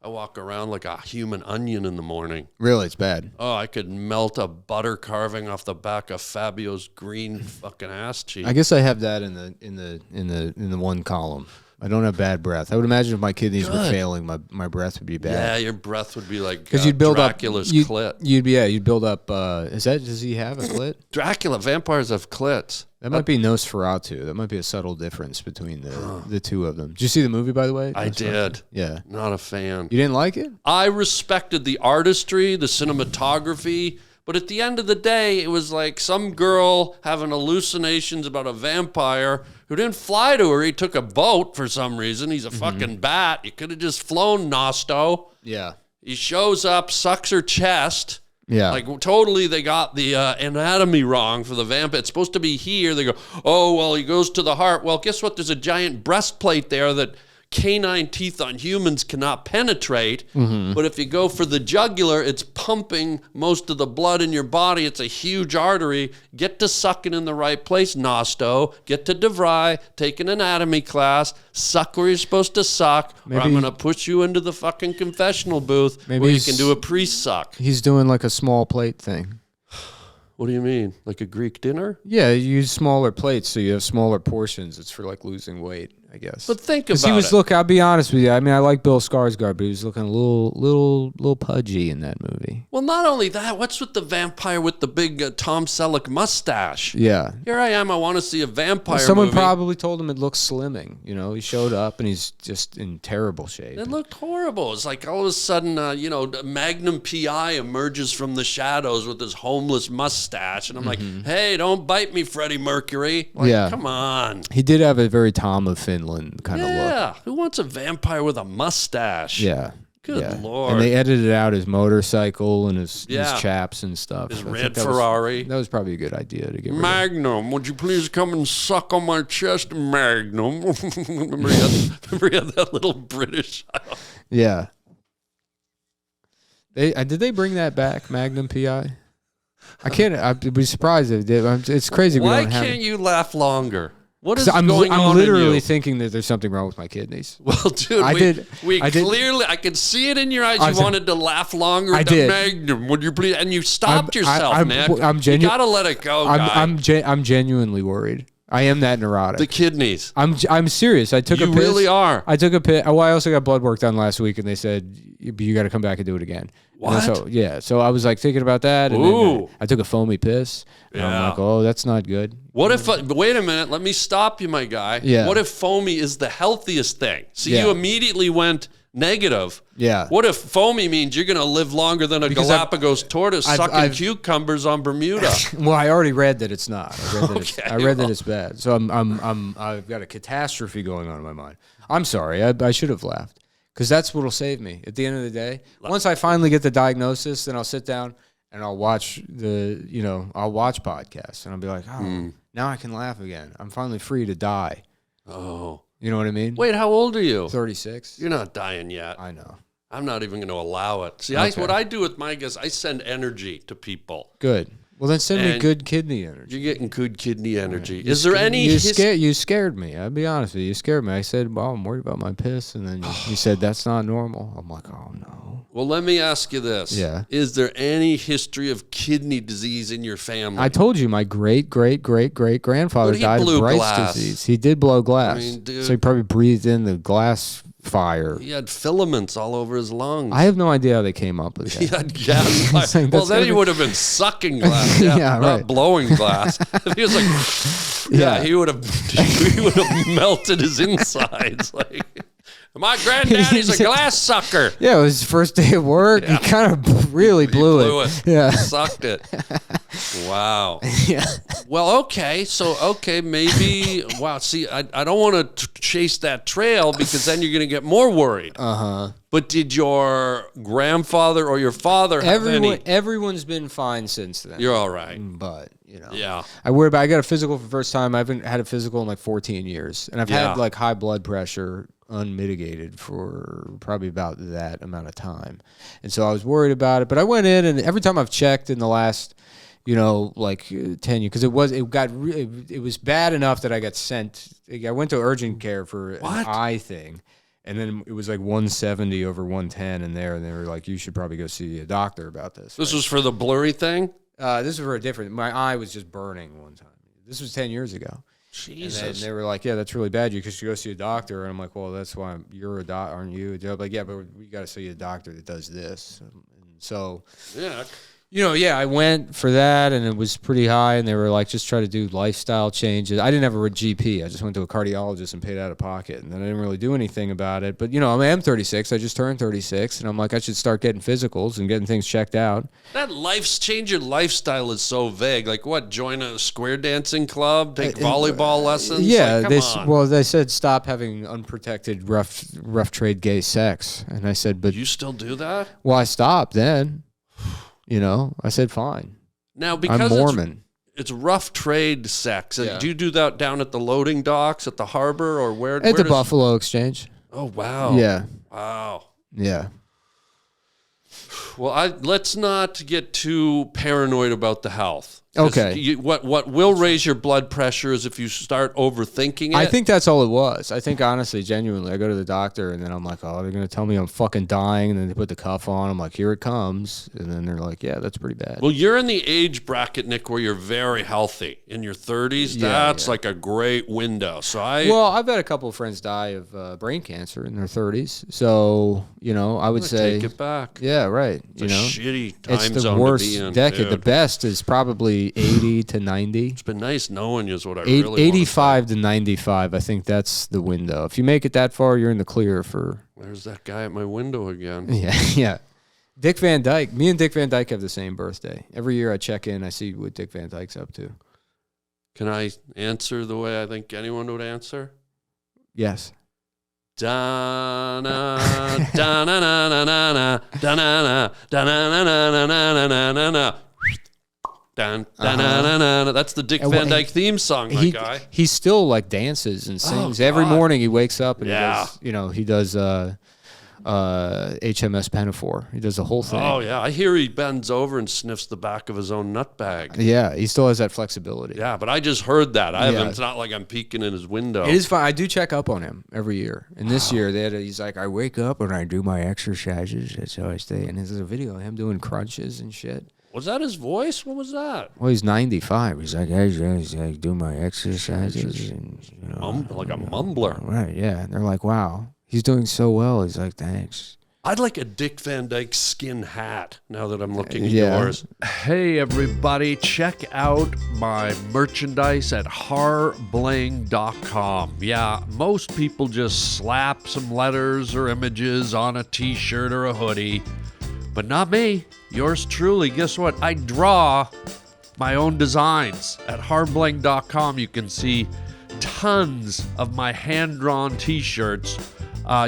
Speaker 4: I walk around like a human onion in the morning.
Speaker 3: Really, it's bad.
Speaker 4: Oh, I could melt a butter carving off the back of Fabio's green fucking ass cheek.
Speaker 3: I guess I have that in the one column. I don't have bad breath. I would imagine if my kidneys were failing, my breath would be bad.
Speaker 4: Yeah, your breath would be like
Speaker 3: You'd build
Speaker 4: Dracula's
Speaker 3: up,
Speaker 4: clit.
Speaker 3: You'd build up. Does he have a clit?
Speaker 4: Dracula, vampires have clits.
Speaker 3: That might be Nosferatu. That might be a subtle difference between the two of them. Did you see the movie, by the way?
Speaker 4: I did.
Speaker 3: Yeah.
Speaker 4: Not a fan.
Speaker 3: You didn't like it?
Speaker 4: I respected the artistry, the cinematography, but at the end of the day, it was like some girl having hallucinations about a vampire who didn't fly to her. He took a boat for some reason. He's a fucking bat. You could have just flown, Nosto.
Speaker 3: Yeah.
Speaker 4: He shows up, sucks her chest.
Speaker 3: Yeah.
Speaker 4: Like, totally, they got the anatomy wrong for the vampire. It's supposed to be here. They go, oh, well, he goes to the heart. Well, guess what? There's a giant breastplate there that canine teeth on humans cannot penetrate. But if you go for the jugular, it's pumping most of the blood in your body. It's a huge artery. Get to sucking in the right place, Nosto. Get to DeVry, take an anatomy class, suck where you're supposed to suck, or I'm going to push you into the fucking confessional booth where you can do a priest suck.
Speaker 3: He's doing like a small plate thing.
Speaker 4: What do you mean? Like a Greek dinner?
Speaker 3: Yeah, you use smaller plates, so you have smaller portions. It's for like losing weight, I guess.
Speaker 4: But think about
Speaker 3: he was
Speaker 4: it.
Speaker 3: Look, I'll be honest with you. I mean, I like Bill Skarsgård, but he was looking a little pudgy in that movie.
Speaker 4: Well, not only that, what's with the vampire with the big Tom Selleck mustache?
Speaker 3: Yeah.
Speaker 4: Here I am. I want to see a vampire
Speaker 3: Someone
Speaker 4: movie.
Speaker 3: probably told him it looked slimming. You know, he showed up and he's just in terrible shape.
Speaker 4: It looked horrible. It's like all of a sudden, Magnum P.I. emerges from the shadows with his homeless mustache. And I'm like, hey, don't bite me, Freddie Mercury. Like,
Speaker 3: Yeah.
Speaker 4: come on.
Speaker 3: He did have a very Tom of Finland kind of look.
Speaker 4: Yeah. Who wants a vampire with a mustache?
Speaker 3: Yeah.
Speaker 4: Good
Speaker 3: yeah.
Speaker 4: Lord.
Speaker 3: And they edited out his motorcycle and his
Speaker 4: Yeah.
Speaker 3: chaps and stuff.
Speaker 4: His
Speaker 3: I think
Speaker 4: red
Speaker 3: that
Speaker 4: Ferrari.
Speaker 3: that was probably a good idea to get rid of.
Speaker 4: Magnum, would you please come and suck on my chest, Magnum? remember he had that little British.
Speaker 3: Yeah. Did they bring that back, Magnum PI? I'd be surprised if they did. It's crazy.
Speaker 4: Why
Speaker 3: we don't have
Speaker 4: can't you laugh longer? What is
Speaker 3: I'm
Speaker 4: going on in
Speaker 3: literally
Speaker 4: you?
Speaker 3: thinking that there's something wrong with my kidneys.
Speaker 4: Well, dude,
Speaker 3: I did.
Speaker 4: Clearly, I could see it in your eyes. You wanted to laugh longer.
Speaker 3: I
Speaker 4: The
Speaker 3: did.
Speaker 4: Magnum, would you please? And you stopped yourself, Nick. You gotta let it go, guy.
Speaker 3: I'm genuinely worried. I am that neurotic.
Speaker 4: The kidneys.
Speaker 3: I'm serious. I took a piss.
Speaker 4: You really are.
Speaker 3: I took a piss. Well, I also got blood work done last week, and they said you got to come back and do it again.
Speaker 4: What?
Speaker 3: So I was like thinking about that, and then I took a foamy piss. And
Speaker 4: Yeah.
Speaker 3: I'm like, oh, that's not good.
Speaker 4: What if? Wait a minute. Let me stop you, my guy.
Speaker 3: Yeah.
Speaker 4: What if foamy is the healthiest thing? So
Speaker 3: Yeah.
Speaker 4: you immediately went negative.
Speaker 3: Yeah.
Speaker 4: What if foamy means you're going to live longer than a
Speaker 3: Because
Speaker 4: Galapagos tortoise sucking
Speaker 3: I've-
Speaker 4: cucumbers on Bermuda?
Speaker 3: Well, I already read that it's not. I read that
Speaker 4: well.
Speaker 3: it's bad. So I've got a catastrophe going on in my mind. I'm sorry. I should have laughed because that's what'll save me at the end of the day. Once I finally get the diagnosis, then I'll sit down and I'll watch I'll watch podcasts and I'll be like, oh, now I can laugh again. I'm finally free to die.
Speaker 4: Oh.
Speaker 3: You know what I mean?
Speaker 4: Wait, how old are you?
Speaker 3: 36.
Speaker 4: You're not dying yet.
Speaker 3: I know.
Speaker 4: I'm not even going to allow it. See,
Speaker 3: Okay.
Speaker 4: what I do with my guests, I send energy to people.
Speaker 3: Good. Well, then send me
Speaker 4: And
Speaker 3: good kidney energy.
Speaker 4: You're getting good kidney energy. Is there any...
Speaker 3: You scared me. I'll be honest with you. You scared me. I said, well, I'm worried about my piss. And then you said, that's not normal. I'm like, oh, no.
Speaker 4: Well, let me ask you this.
Speaker 3: Yeah.
Speaker 4: Is there any history of kidney disease in your family?
Speaker 3: I told you my great-great-great-great-grandfather
Speaker 4: But he
Speaker 3: died of
Speaker 4: blew
Speaker 3: Bright's
Speaker 4: glass.
Speaker 3: disease. He did blow glass.
Speaker 4: I mean, dude.
Speaker 3: So he probably breathed in the glass fire.
Speaker 4: He had filaments all over his lungs.
Speaker 3: I have no idea how they came up with
Speaker 4: He
Speaker 3: that.
Speaker 4: had gas.
Speaker 3: It's like,
Speaker 4: Well,
Speaker 3: that's
Speaker 4: then he
Speaker 3: gotta be-
Speaker 4: would have been sucking glass, yeah,
Speaker 3: Yeah,
Speaker 4: not
Speaker 3: right.
Speaker 4: blowing glass. If he was like,
Speaker 3: Yeah.
Speaker 4: he would have melted his insides. Like, my granddaddy's a glass sucker.
Speaker 3: Yeah, it was his first day at work. He kind of really blew it. Yeah.
Speaker 4: Sucked it. Wow.
Speaker 3: Yeah.
Speaker 4: Well, okay. So, maybe, wow. See, I don't want to chase that trail because then you're going to get more worried.
Speaker 3: Uh-huh.
Speaker 4: But did your grandfather or your father have any?
Speaker 3: Everyone's been fine since then.
Speaker 4: You're all right.
Speaker 3: But,
Speaker 4: Yeah.
Speaker 3: I worry about. I got a physical for the first time. I haven't had a physical in like 14 years, and I've
Speaker 4: Yeah.
Speaker 3: had like high blood pressure unmitigated for probably about that amount of time, and so I was worried about it. But I went in, and every time I've checked in the last, 10 years, because it was bad enough that I got sent. I went to urgent care for an eye thing. And then it was like 170 over 110 in there, and they were like, "You should probably go see a doctor about this."
Speaker 4: This was for the blurry thing?
Speaker 3: This was for a different. My eye was just burning one time. This was 10 years ago.
Speaker 4: Jesus.
Speaker 3: And they were like, "Yeah, that's really bad. You should go see a doctor." And I'm like, "Well, that's why you're a doc, aren't you?" They're like, "Yeah, but we got to see a doctor that does this." And so,
Speaker 4: Yeah.
Speaker 3: I went for that, and it was pretty high. And they were like, "Just try to do lifestyle changes." I didn't have a GP. I just went to a cardiologist and paid out of pocket, and then I didn't really do anything about it. But I'm 36. I just turned 36, and I'm like, I should start getting physicals and getting things checked out.
Speaker 4: That change your lifestyle is so vague. Like what? Join a square dancing club? Take volleyball lessons?
Speaker 3: Yeah,
Speaker 4: Like, come on.
Speaker 3: they said stop having unprotected rough trade gay sex, and I said, but
Speaker 4: You still do that?
Speaker 3: well, I stopped then. I said fine.
Speaker 4: Now, because
Speaker 3: I'm Mormon.
Speaker 4: it's rough trade sex.
Speaker 3: Yeah.
Speaker 4: Do you do that down at the loading docks at the harbor or where?
Speaker 3: At the Buffalo Exchange.
Speaker 4: Oh wow!
Speaker 3: Yeah,
Speaker 4: Wow.
Speaker 3: yeah.
Speaker 4: Well, let's not get too paranoid about the health
Speaker 3: Okay.
Speaker 4: What will raise your blood pressure is if you start overthinking it.
Speaker 3: I think that's all it was. I think honestly, genuinely, I go to the doctor and then I'm like, oh, they're going to tell me I'm fucking dying. And then they put the cuff on. I'm like, here it comes. And then they're like, yeah, that's pretty bad.
Speaker 4: Well, you're in the age bracket, Nick, where you're very healthy. In your 30s, that's like a great window. So
Speaker 3: Well, I've had a couple of friends die of brain cancer in their 30s. So, I would say.
Speaker 4: Take it back.
Speaker 3: Yeah, right.
Speaker 4: It's a shitty time
Speaker 3: it's the
Speaker 4: zone
Speaker 3: worst
Speaker 4: to be in,
Speaker 3: decade.
Speaker 4: dude.
Speaker 3: The best is probably 80 to 90.
Speaker 4: It's been nice knowing you is what I really want
Speaker 3: 85 to 95, I think that's the window. If you make it that far, you're in the clear for...
Speaker 4: There's that guy at my window again.
Speaker 3: Yeah. Dick Van Dyke. Me and Dick Van Dyke have the same birthday. Every year I check in, I see what Dick Van Dyke's up to.
Speaker 4: Can I answer the way I think anyone would answer?
Speaker 3: Yes.
Speaker 4: Da-na, da-na-na-na-na-na, da-na-na, da-na-na-na-na-na-na-na. That's the Dick Van Dyke theme song, my guy.
Speaker 3: He still like dances and sings. Every morning he wakes up and he does HMS Pinafore. He does the whole thing.
Speaker 4: Oh, yeah. I hear he bends over and sniffs the back of his own nut bag.
Speaker 3: Yeah, he still has that flexibility.
Speaker 4: Yeah, but I just heard that. It's not like I'm peeking in his window.
Speaker 3: It is fun. I do check up on him every year. And this year, he's like, I wake up and I do my exercises. That's how I stay. And there's a video of him doing crunches and shit.
Speaker 4: Was that his voice? What was that?
Speaker 3: Well, he's 95. He's like, I do my exercises. And,
Speaker 4: like a mumbler.
Speaker 3: Right, yeah. And they're like, wow. He's doing so well. He's like, thanks.
Speaker 4: I'd like a Dick Van Dyke skin hat now that I'm looking at yours. Hey, everybody. Check out my merchandise at harbling.com. Yeah, most people just slap some letters or images on a t-shirt or a hoodie, but not me. Yours truly. Guess what? I draw my own designs. At harbling.com, you can see tons of my hand-drawn t-shirts.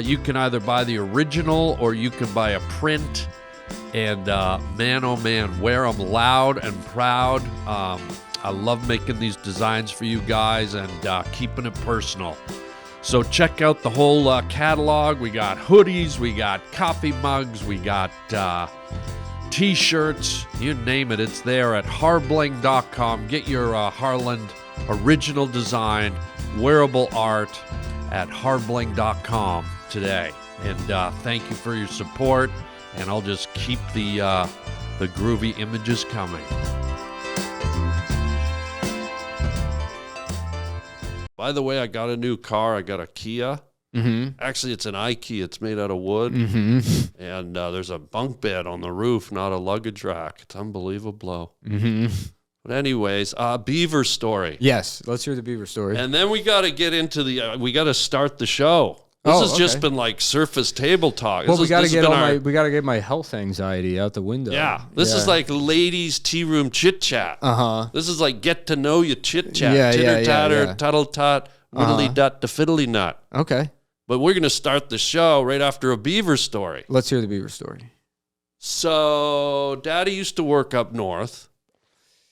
Speaker 4: You can either buy the original or you can buy a print. And man, oh man, wear them loud and proud. I love making these designs for you guys and keeping it personal. So check out the whole catalog. We got hoodies, we got coffee mugs, we got t-shirts, you name it, it's there at harbling.com. Get your Harland original design, wearable art at harbling.com today. And thank you for your support, and I'll just keep the groovy images coming. By the way, I got a new car. I got a Kia. Mm-hmm. Actually, it's an IKEA. It's made out of wood. Mm-hmm. And there's a bunk bed on the roof, not a luggage rack. It's unbelievable. Mm-hmm. But anyways, beaver story.
Speaker 3: Yes, let's hear the beaver story.
Speaker 4: And then we got to get into we got to start the show. This has just been like surface table talk.
Speaker 3: Well, we got to get my health anxiety out the window.
Speaker 4: Yeah, this is like ladies' tea room chit chat. This is like get to know you chit chat. Titter tatter, tuttle tot, whittly dut, the fiddly nut.
Speaker 3: Okay,
Speaker 4: but we're gonna start the show right after a beaver story.
Speaker 3: Let's hear the beaver story.
Speaker 4: So, Daddy used to work up north.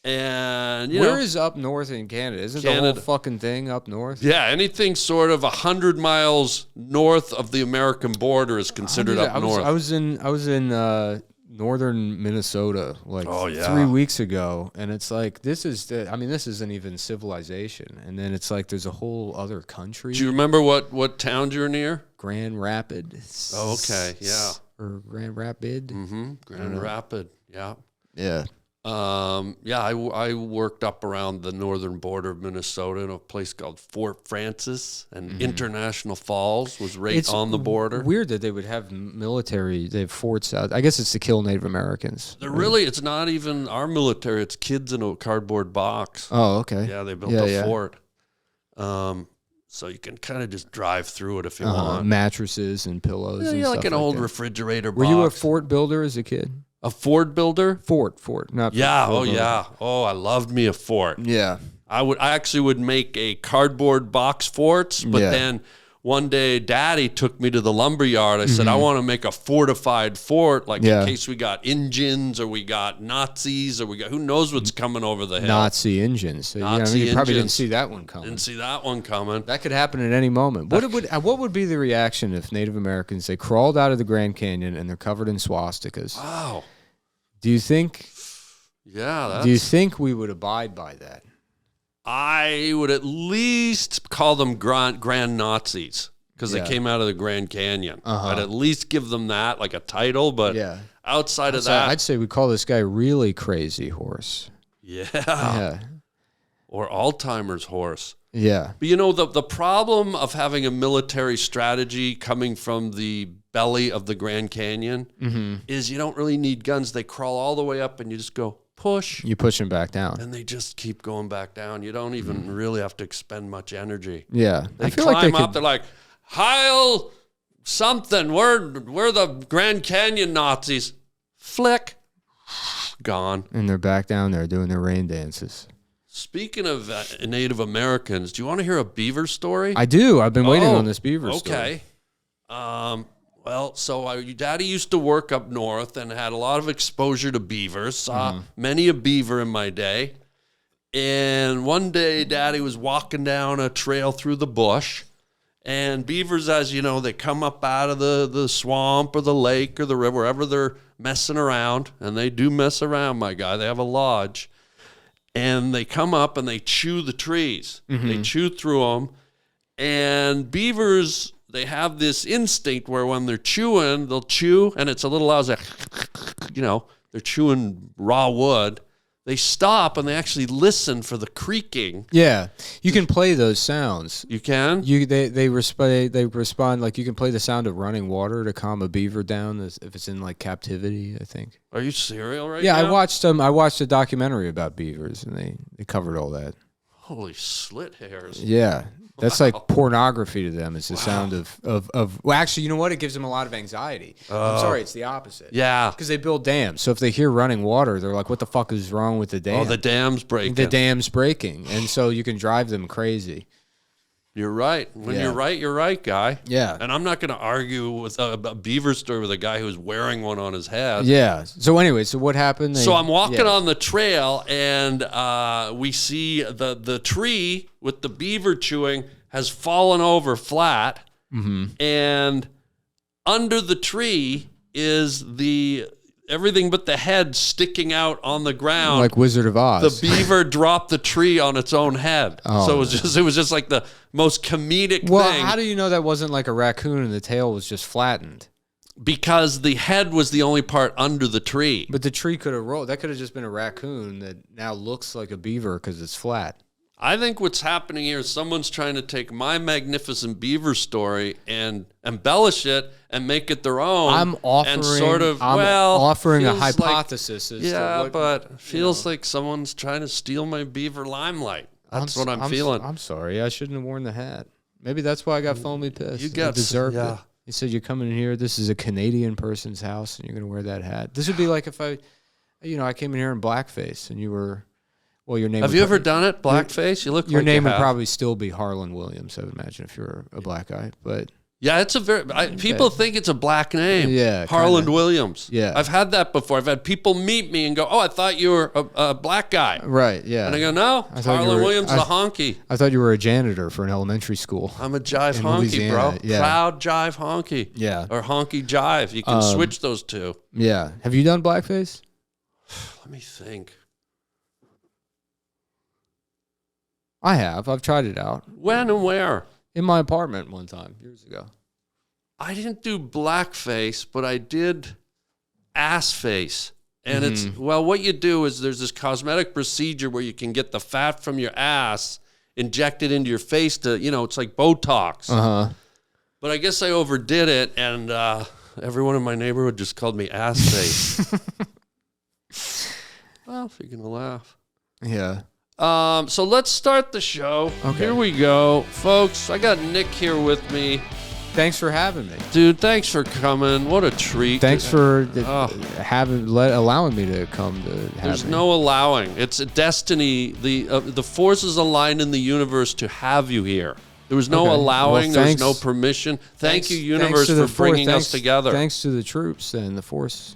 Speaker 4: And
Speaker 3: where is up north in Canada? Isn't the whole fucking thing up north?
Speaker 4: Yeah, anything sort of 100 miles north of the American border is considered up north.
Speaker 3: I was in northern Minnesota 3 weeks ago, and it's like this isn't even civilization. And then it's like there's a whole other country.
Speaker 4: Do you remember what town you're near?
Speaker 3: Grand Rapids.
Speaker 4: Oh, okay, yeah.
Speaker 3: Or Grand Rapid.
Speaker 4: Mm-hmm. Grand Rapid. Yeah.
Speaker 3: Yeah.
Speaker 4: I worked up around the northern border of Minnesota in a place called Fort Francis, and International Falls was on the border.
Speaker 3: Weird that they would have they have forts out. I guess it's to kill Native Americans.
Speaker 4: It's not even our military. It's kids in a cardboard box.
Speaker 3: Oh, okay.
Speaker 4: Yeah, they built a fort. So you can kind of just drive through it if you want.
Speaker 3: Mattresses and pillows.
Speaker 4: Yeah, like an old refrigerator box.
Speaker 3: Were you a fort builder as a kid?
Speaker 4: A fort builder?
Speaker 3: Fort, not
Speaker 4: yeah.
Speaker 3: Fort
Speaker 4: Oh,
Speaker 3: builder.
Speaker 4: yeah. Oh, I loved me a fort.
Speaker 3: Yeah.
Speaker 4: I actually would make a cardboard box forts, but then one day Daddy took me to the lumber yard. I said, I want to make a fortified fort, in case we got Indians or we got Nazis or we got who knows what's coming over the hill.
Speaker 3: Nazi Indians. So, you probably didn't see that one coming.
Speaker 4: Didn't see that one coming.
Speaker 3: That could happen at any moment. What would be the reaction if Native Americans, they crawled out of the Grand Canyon and they're covered in swastikas?
Speaker 4: Wow.
Speaker 3: Do you think
Speaker 4: Yeah.
Speaker 3: Do you think we would abide by that?
Speaker 4: I would at least call them grand Nazis because they came out of the Grand Canyon. I'd at least give them that, like a title. But outside of that,
Speaker 3: I'd say we call this guy really crazy horse.
Speaker 4: Yeah. Or Alzheimer's horse.
Speaker 3: Yeah.
Speaker 4: But you know, the problem of having a military strategy coming from the belly of the Grand Canyon is you don't really need guns. They crawl all the way up and you just go push.
Speaker 3: You push them back down.
Speaker 4: And they just keep going back down. You don't even really have to expend much energy.
Speaker 3: Yeah.
Speaker 4: They climb up. They're like, Heil something. We're the Grand Canyon Nazis. Flick. Gone.
Speaker 3: And they're back down there doing their rain dances.
Speaker 4: Speaking of Native Americans, do you want to hear a beaver story?
Speaker 3: I do. I've been waiting on this beaver story.
Speaker 4: Okay. Well, so Daddy used to work up north and had a lot of exposure to beavers. Saw many a beaver in my day. And one day, Daddy was walking down a trail through the bush. And beavers, as you know, they come up out of the swamp or the lake or the river, wherever they're messing around. And they do mess around, my guy. They have a lodge. And they come up and they chew the trees. They chew through them. And beavers, they have this instinct where when they're chewing, they'll chew, and it's a little loud, like, you know, they're chewing raw wood. They stop and they actually listen for the creaking.
Speaker 3: Yeah, you can play those sounds.
Speaker 4: You can?
Speaker 3: They respond like you can play the sound of running water to calm a beaver down if it's in like captivity, I think.
Speaker 4: Are you serial right
Speaker 3: now?
Speaker 4: Yeah,
Speaker 3: I watched a documentary about beavers and they covered all that.
Speaker 4: Holy slit hairs.
Speaker 3: Yeah. That's like pornography to them. It's the sound of well, actually, you know what? It gives them a lot of anxiety. I'm sorry, it's the opposite.
Speaker 4: Yeah.
Speaker 3: Because they build dams. So if they hear running water, they're like, what the fuck is wrong with the dam?
Speaker 4: Oh, the dam's breaking.
Speaker 3: The dam's breaking. And so you can drive them crazy.
Speaker 4: You're right. When you're right, guy.
Speaker 3: Yeah.
Speaker 4: And I'm not going to argue with a beaver story with a guy who's wearing one on his head.
Speaker 3: Yeah. So anyway, so what happened?
Speaker 4: So I'm walking on the trail, and we see the tree with the beaver chewing has fallen over flat, and under the tree is everything but the head sticking out on the ground,
Speaker 3: like Wizard of Oz.
Speaker 4: The beaver dropped the tree on its own head.
Speaker 3: Oh,
Speaker 4: so it was just like the most comedic thing.
Speaker 3: Well, how do you know that wasn't like a raccoon and the tail was just flattened?
Speaker 4: Because the head was the only part under the tree.
Speaker 3: But the tree could have rolled. That could have just been a raccoon that now looks like a beaver because it's flat.
Speaker 4: I think what's happening here is someone's trying to take my magnificent beaver story and embellish it and make it their own.
Speaker 3: I'm offering a hypothesis.
Speaker 4: But feels like someone's trying to steal my beaver limelight. That's what I'm feeling.
Speaker 3: I'm sorry. I shouldn't have worn the hat. Maybe that's why I got Foamy pissed.
Speaker 4: You
Speaker 3: deserved it. He said, you're coming in here. This is a Canadian person's house, and you're going to wear that hat. This would be like if I came in here in blackface, and you were... Well, your name.
Speaker 4: Have you ever done it? Blackface? You look.
Speaker 3: Your
Speaker 4: like
Speaker 3: name
Speaker 4: you
Speaker 3: would
Speaker 4: have.
Speaker 3: probably still be Harland Williams. I would imagine if you're a black guy. But
Speaker 4: yeah, it's a very. People think it's a black name.
Speaker 3: Yeah,
Speaker 4: Harland Williams.
Speaker 3: Yeah,
Speaker 4: I've had that before. I've had people meet me and go, "Oh, I thought you were a black guy."
Speaker 3: Right. Yeah.
Speaker 4: And I go, "No, Harland Williams, the honky."
Speaker 3: I thought you were a janitor for an elementary school.
Speaker 4: I'm a jive honky,
Speaker 3: Louisiana.
Speaker 4: bro.
Speaker 3: Yeah.
Speaker 4: Proud jive honky.
Speaker 3: Yeah.
Speaker 4: Or honky jive. You can switch those two.
Speaker 3: Yeah. Have you done blackface?
Speaker 4: Let me think.
Speaker 3: I have. I've tried it out.
Speaker 4: When and where?
Speaker 3: In my apartment one time, years ago.
Speaker 4: I didn't do blackface, but I did ass face. And it's, what you do is there's this cosmetic procedure where you can get the fat from your ass injected into your face to, it's like Botox.
Speaker 3: Uh-huh.
Speaker 4: But I guess I overdid it, and everyone in my neighborhood just called me ass face. Well, if you're going to laugh.
Speaker 3: Yeah.
Speaker 4: So let's start the show.
Speaker 3: Okay.
Speaker 4: Here we go. Folks, I got Nick here with me.
Speaker 3: Thanks for having me.
Speaker 4: Dude, thanks for coming. What a treat.
Speaker 3: Thanks for allowing me to come to have
Speaker 4: There's
Speaker 3: me.
Speaker 4: no allowing. It's a destiny. The forces aligned in the universe to have you here. There was no allowing. There was no permission. Thank you, universe, for bringing us together.
Speaker 3: Thanks to the troops and the forces.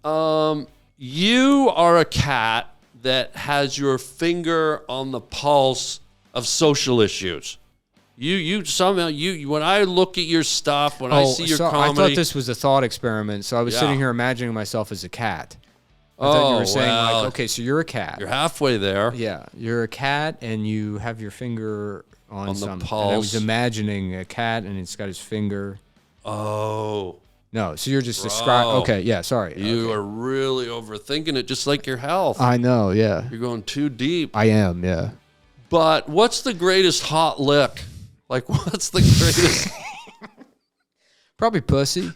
Speaker 4: You are a cat that has your finger on the pulse of social issues. You somehow when I look at your stuff, when I see your comedy,
Speaker 3: I thought this was a thought experiment. So I was sitting here imagining myself as a cat. I thought you
Speaker 4: Oh,
Speaker 3: were saying
Speaker 4: well,
Speaker 3: like, okay, so you're a cat.
Speaker 4: You're halfway there.
Speaker 3: Yeah, you're a cat, and you have your finger on
Speaker 4: the
Speaker 3: something.
Speaker 4: pulse.
Speaker 3: And I was imagining a cat, and it's got his finger.
Speaker 4: Oh.
Speaker 3: No, so you're just describing. Okay, yeah, sorry.
Speaker 4: You
Speaker 3: okay.
Speaker 4: are really overthinking it, just like your health.
Speaker 3: I know, yeah.
Speaker 4: You're going too deep.
Speaker 3: I am, yeah.
Speaker 4: But what's the greatest hot lick? Like, what's the greatest?
Speaker 3: Probably pussy.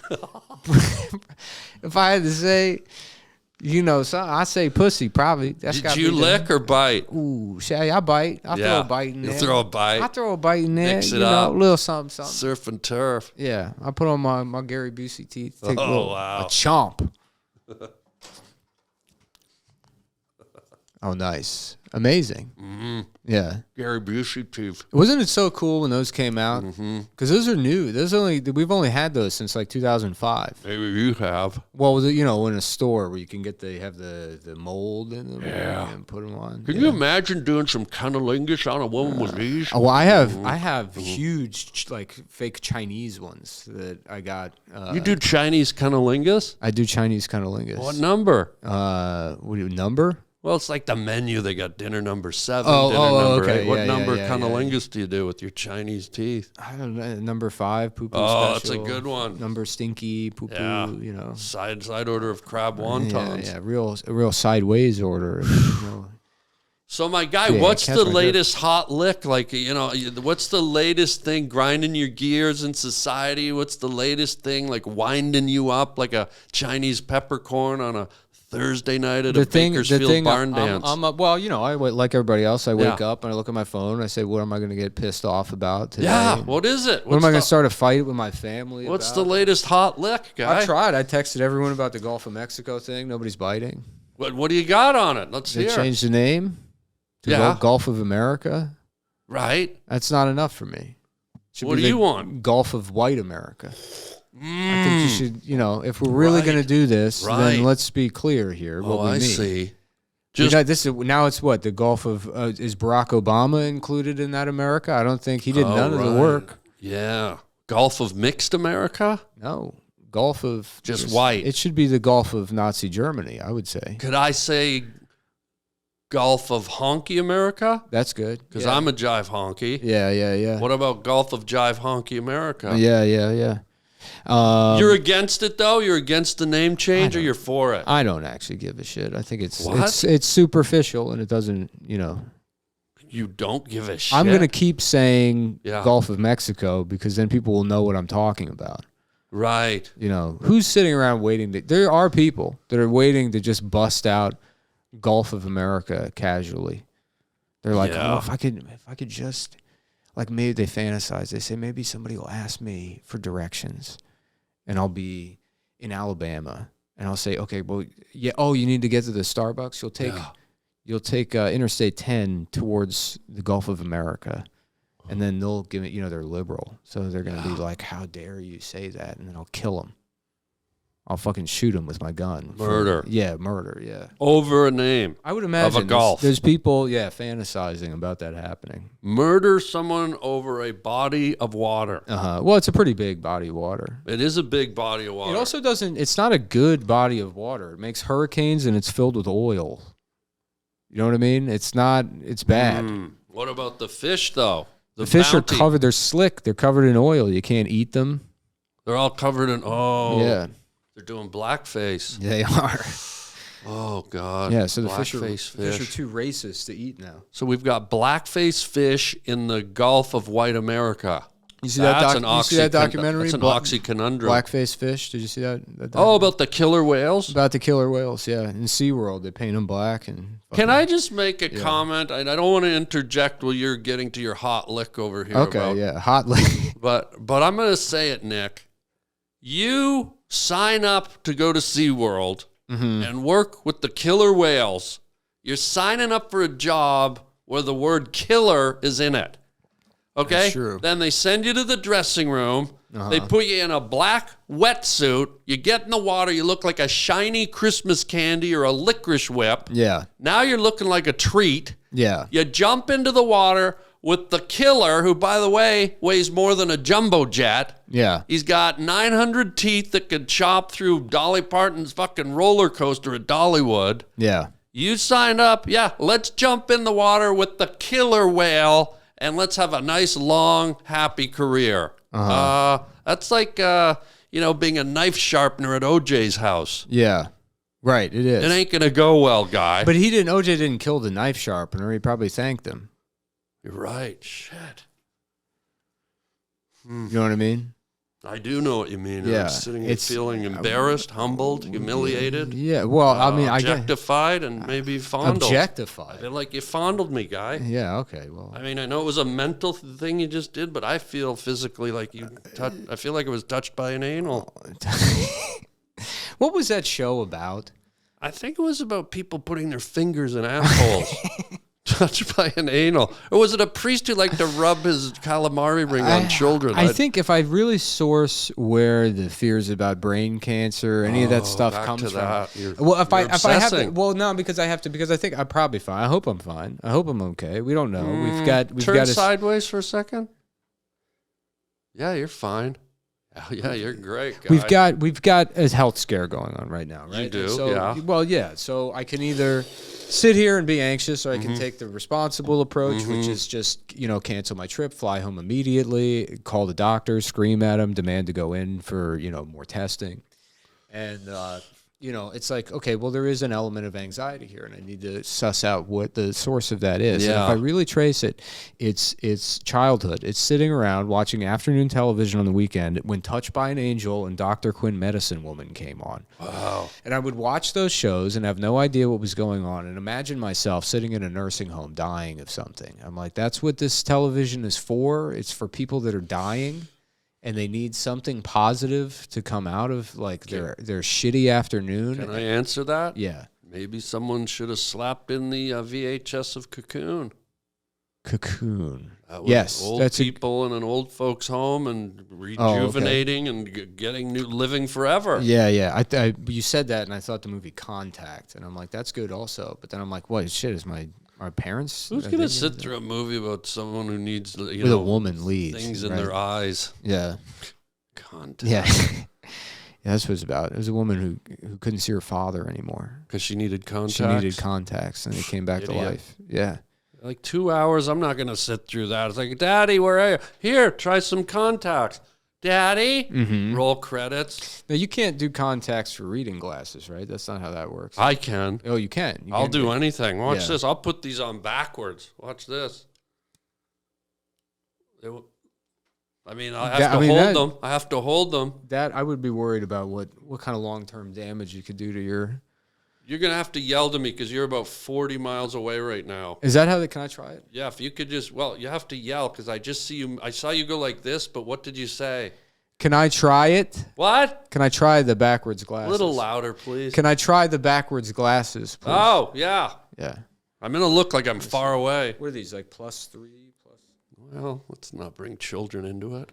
Speaker 3: If I had to say, so I say pussy. Probably. That's
Speaker 4: Did you lick or bite?
Speaker 3: Ooh, say I bite. I throw a bite in there.
Speaker 4: You throw a bite.
Speaker 3: I throw a bite in there.
Speaker 4: Mix it up.
Speaker 3: A little something, something.
Speaker 4: Surf and turf.
Speaker 3: Yeah, I put on my Gary Busey teeth. Take
Speaker 4: wow.
Speaker 3: a chomp. Oh, nice. Amazing.
Speaker 4: Mm-hmm.
Speaker 3: Yeah.
Speaker 4: Gary Busey teeth.
Speaker 3: Wasn't it so cool when those came out? Because those are new. We've only had those since like 2005.
Speaker 4: Maybe you have.
Speaker 3: Well, in a store where you can have the mold in them and put them on.
Speaker 4: Can you imagine doing some cunnilingus on a woman with these?
Speaker 3: Oh, well, I have huge like fake Chinese ones that I got.
Speaker 4: You do Chinese cunnilingus?
Speaker 3: I do Chinese cunnilingus.
Speaker 4: What number?
Speaker 3: Number?
Speaker 4: Well, it's like the menu. They got dinner number 7,
Speaker 3: Oh,
Speaker 4: dinner number
Speaker 3: okay.
Speaker 4: 8. What
Speaker 3: Yeah,
Speaker 4: number
Speaker 3: yeah,
Speaker 4: cunnilingus do you do with your Chinese teeth?
Speaker 3: I don't know. Number 5, poo poo
Speaker 4: Oh,
Speaker 3: special.
Speaker 4: that's a good one.
Speaker 3: Number stinky, poo poo.
Speaker 4: Yeah. Side order of crab wontons.
Speaker 3: Yeah, real sideways order.
Speaker 4: So my guy,
Speaker 3: Yeah,
Speaker 4: what's
Speaker 3: catch
Speaker 4: the
Speaker 3: my
Speaker 4: latest hot lick? Like, what's the latest thing grinding your gears in society? What's the latest thing like winding you up like a Chinese peppercorn on a Thursday night at a Bakersfield barn dance?
Speaker 3: Like everybody else, I wake up and I look at my phone and I say, what am I going to get pissed off about today?
Speaker 4: Yeah, what is it?
Speaker 3: What am I going to start a fight with my family
Speaker 4: What's
Speaker 3: about?
Speaker 4: the latest hot lick, guy?
Speaker 3: I tried. I texted everyone about the Gulf of Mexico thing. Nobody's biting.
Speaker 4: What do you got on it? Let's
Speaker 3: They
Speaker 4: hear.
Speaker 3: changed the name to Gulf of America.
Speaker 4: Right.
Speaker 3: That's not enough for me.
Speaker 4: What do you want?
Speaker 3: Gulf of White America. I think you should, if we're really going to do this, then let's be clear here. What we
Speaker 4: I
Speaker 3: mean.
Speaker 4: see.
Speaker 3: Now it's what? The Gulf of, is Barack Obama included in that America? I don't think he did none of the work.
Speaker 4: Yeah. Gulf of Mixed America?
Speaker 3: No. Gulf of
Speaker 4: just white.
Speaker 3: It should be the Gulf of Nazi Germany, I would say.
Speaker 4: Could I say Gulf of Honky America?
Speaker 3: That's good.
Speaker 4: Because I'm a jive honky.
Speaker 3: Yeah.
Speaker 4: What about Gulf of Jive Honky America?
Speaker 3: Yeah.
Speaker 4: You're against it, though? You're against the name change, or you're for it?
Speaker 3: I don't actually give a shit. I think it's superficial, and it doesn't,
Speaker 4: You don't give a shit?
Speaker 3: I'm going to keep saying Gulf of Mexico because then people will know what I'm talking about.
Speaker 4: Right.
Speaker 3: Who's sitting around waiting? There are people that are waiting to just bust out Gulf of America casually. They're like, oh, if I could just, like, maybe they fantasize. They say maybe somebody will ask me for directions, and I'll be in Alabama, and I'll say, okay, well, yeah. Oh, you need to get to the Starbucks. You'll take Interstate 10 towards the Gulf of America, and then they'll give it. They're liberal, so they're gonna be like, how dare you say that? And then I'll kill them. I'll fucking shoot him with my gun.
Speaker 4: Murder.
Speaker 3: Murder, yeah.
Speaker 4: Over a name.
Speaker 3: I would imagine
Speaker 4: of a Gulf.
Speaker 3: There's people, fantasizing about that happening.
Speaker 4: Murder someone over a body of water.
Speaker 3: Well, it's a pretty big body of water.
Speaker 4: It is a big body of water.
Speaker 3: It also it's not a good body of water. It makes hurricanes and it's filled with oil. You know what I mean? It's bad.
Speaker 4: What about the fish, though?
Speaker 3: The fish are covered, they're slick. They're covered in oil. You can't eat them.
Speaker 4: They're all covered in,
Speaker 3: yeah.
Speaker 4: They're doing blackface.
Speaker 3: They are.
Speaker 4: Oh, God.
Speaker 3: Yeah, so the fish are too racist to eat now.
Speaker 4: So we've got blackface fish in the Gulf of White America.
Speaker 3: You see that documentary?
Speaker 4: That's an oxy conundrum.
Speaker 3: Blackface fish. Did you see that?
Speaker 4: About the killer whales?
Speaker 3: About the killer whales, yeah. In SeaWorld, they paint them black.
Speaker 4: Can I just make a comment? I don't want to interject while you're getting to your hot lick over here.
Speaker 3: Okay, hot lick.
Speaker 4: But I'm going to say it, Nick. You sign up to go to SeaWorld and work with the killer whales. You're signing up for a job where the word killer is in it. Okay?
Speaker 3: That's true.
Speaker 4: Then they send you to the dressing room. They put you in a black wetsuit. You get in the water. You look like a shiny Christmas candy or a licorice whip.
Speaker 3: Yeah.
Speaker 4: Now you're looking like a treat.
Speaker 3: Yeah.
Speaker 4: You jump into the water. with the killer, who, by the way, weighs more than a jumbo jet.
Speaker 3: Yeah.
Speaker 4: He's got 900 teeth that could chop through Dolly Parton's fucking roller coaster at Dollywood.
Speaker 3: Yeah.
Speaker 4: You signed up. Yeah, let's jump in the water with the killer whale and let's have a nice, long, happy career. That's like, being a knife sharpener at OJ's house.
Speaker 3: Yeah. Right, it is.
Speaker 4: It ain't going to go well, guy.
Speaker 3: But OJ didn't kill the knife sharpener. He probably thanked him.
Speaker 4: You're right. Shit.
Speaker 3: You know what I mean?
Speaker 4: I do know what you mean.
Speaker 3: Yeah.
Speaker 4: I'm sitting here feeling embarrassed, humbled, humiliated.
Speaker 3: Yeah, well, I mean, I guess.
Speaker 4: Objectified and maybe fondled. I
Speaker 3: Objectified?
Speaker 4: feel like you fondled me, guy.
Speaker 3: Yeah, okay, well.
Speaker 4: I mean, I know it was a mental thing you just did, but I feel physically like I feel like it was touched by an anal.
Speaker 3: What was that show about?
Speaker 4: I think it was about people putting their fingers in assholes. Touched by an anal. Or was it a priest who liked to rub his calamari ring on children?
Speaker 3: I think if I really source where the fears about brain cancer, any of that stuff comes from. Well, if I have to, well, no, because I think I'm probably fine. I hope I'm fine. I hope I'm okay. We don't know. We've got
Speaker 4: Turn sideways for a second. Yeah, you're fine. Oh, yeah, you're great, guy.
Speaker 3: We've got a health scare going on right now, right?
Speaker 4: You do,
Speaker 3: so,
Speaker 4: yeah.
Speaker 3: Well, yeah. So I can either sit here and be anxious, or I can take the responsible approach, which is just, cancel my trip, fly home immediately, call the doctor, scream at him, demand to go in for, more testing. And, it's like, okay, well, there is an element of anxiety here, and I need to suss out what the source of that is.
Speaker 4: Yeah.
Speaker 3: And if I really trace it, it's childhood. It's sitting around watching afternoon television on the weekend when Touched by an Angel and Dr. Quinn Medicine Woman came on.
Speaker 4: Wow.
Speaker 3: And I would watch those shows and have no idea what was going on, and imagine myself sitting in a nursing home dying of something. I'm like, that's what this television is for. It's for people that are dying. And they need something positive to come out of their shitty afternoon.
Speaker 4: Can I answer that?
Speaker 3: Yeah.
Speaker 4: Maybe someone should have slapped in the VHS of Cocoon.
Speaker 3: Cocoon.
Speaker 4: Yes, old people in an old folks' home and rejuvenating and getting living forever.
Speaker 3: Yeah. You said that, and I thought the movie Contact, and I'm like, that's good also. But then I'm like, what shit is my parents?
Speaker 4: Who's gonna sit through a movie about someone who needs
Speaker 3: with a woman leads
Speaker 4: things in their eyes?
Speaker 3: Yeah.
Speaker 4: Contact.
Speaker 3: Yeah. Yeah, that's what it's about. It was a woman who couldn't see her father anymore
Speaker 4: because she needed contacts.
Speaker 3: She needed contacts, and they came back to life. Yeah.
Speaker 4: Like 2 hours, I'm not going to sit through that. It's like, Daddy, where are you? Here, try some contacts. Daddy? Mm-hmm. Roll credits.
Speaker 3: No, you can't do contacts for reading glasses, right? That's not how that works.
Speaker 4: I can.
Speaker 3: Oh, you can.
Speaker 4: I'll do anything. Watch this. I'll put these on backwards. Watch this. I have to hold them.
Speaker 3: That I would be worried about what kind of long-term damage you could do to your...
Speaker 4: You're going to have to yell to me because you're about 40 miles away right now.
Speaker 3: Is that how can I try it?
Speaker 4: Yeah, if you could you have to yell because I just see you. I saw you go like this, but what did you say?
Speaker 3: Can I try it?
Speaker 4: What?
Speaker 3: Can I try the backwards glasses?
Speaker 4: A little louder, please.
Speaker 3: Can I try the backwards glasses, please?
Speaker 4: Oh, yeah.
Speaker 3: Yeah.
Speaker 4: I'm going to look like I'm far away.
Speaker 3: What are these, like +3?
Speaker 4: Well, let's not bring children into it.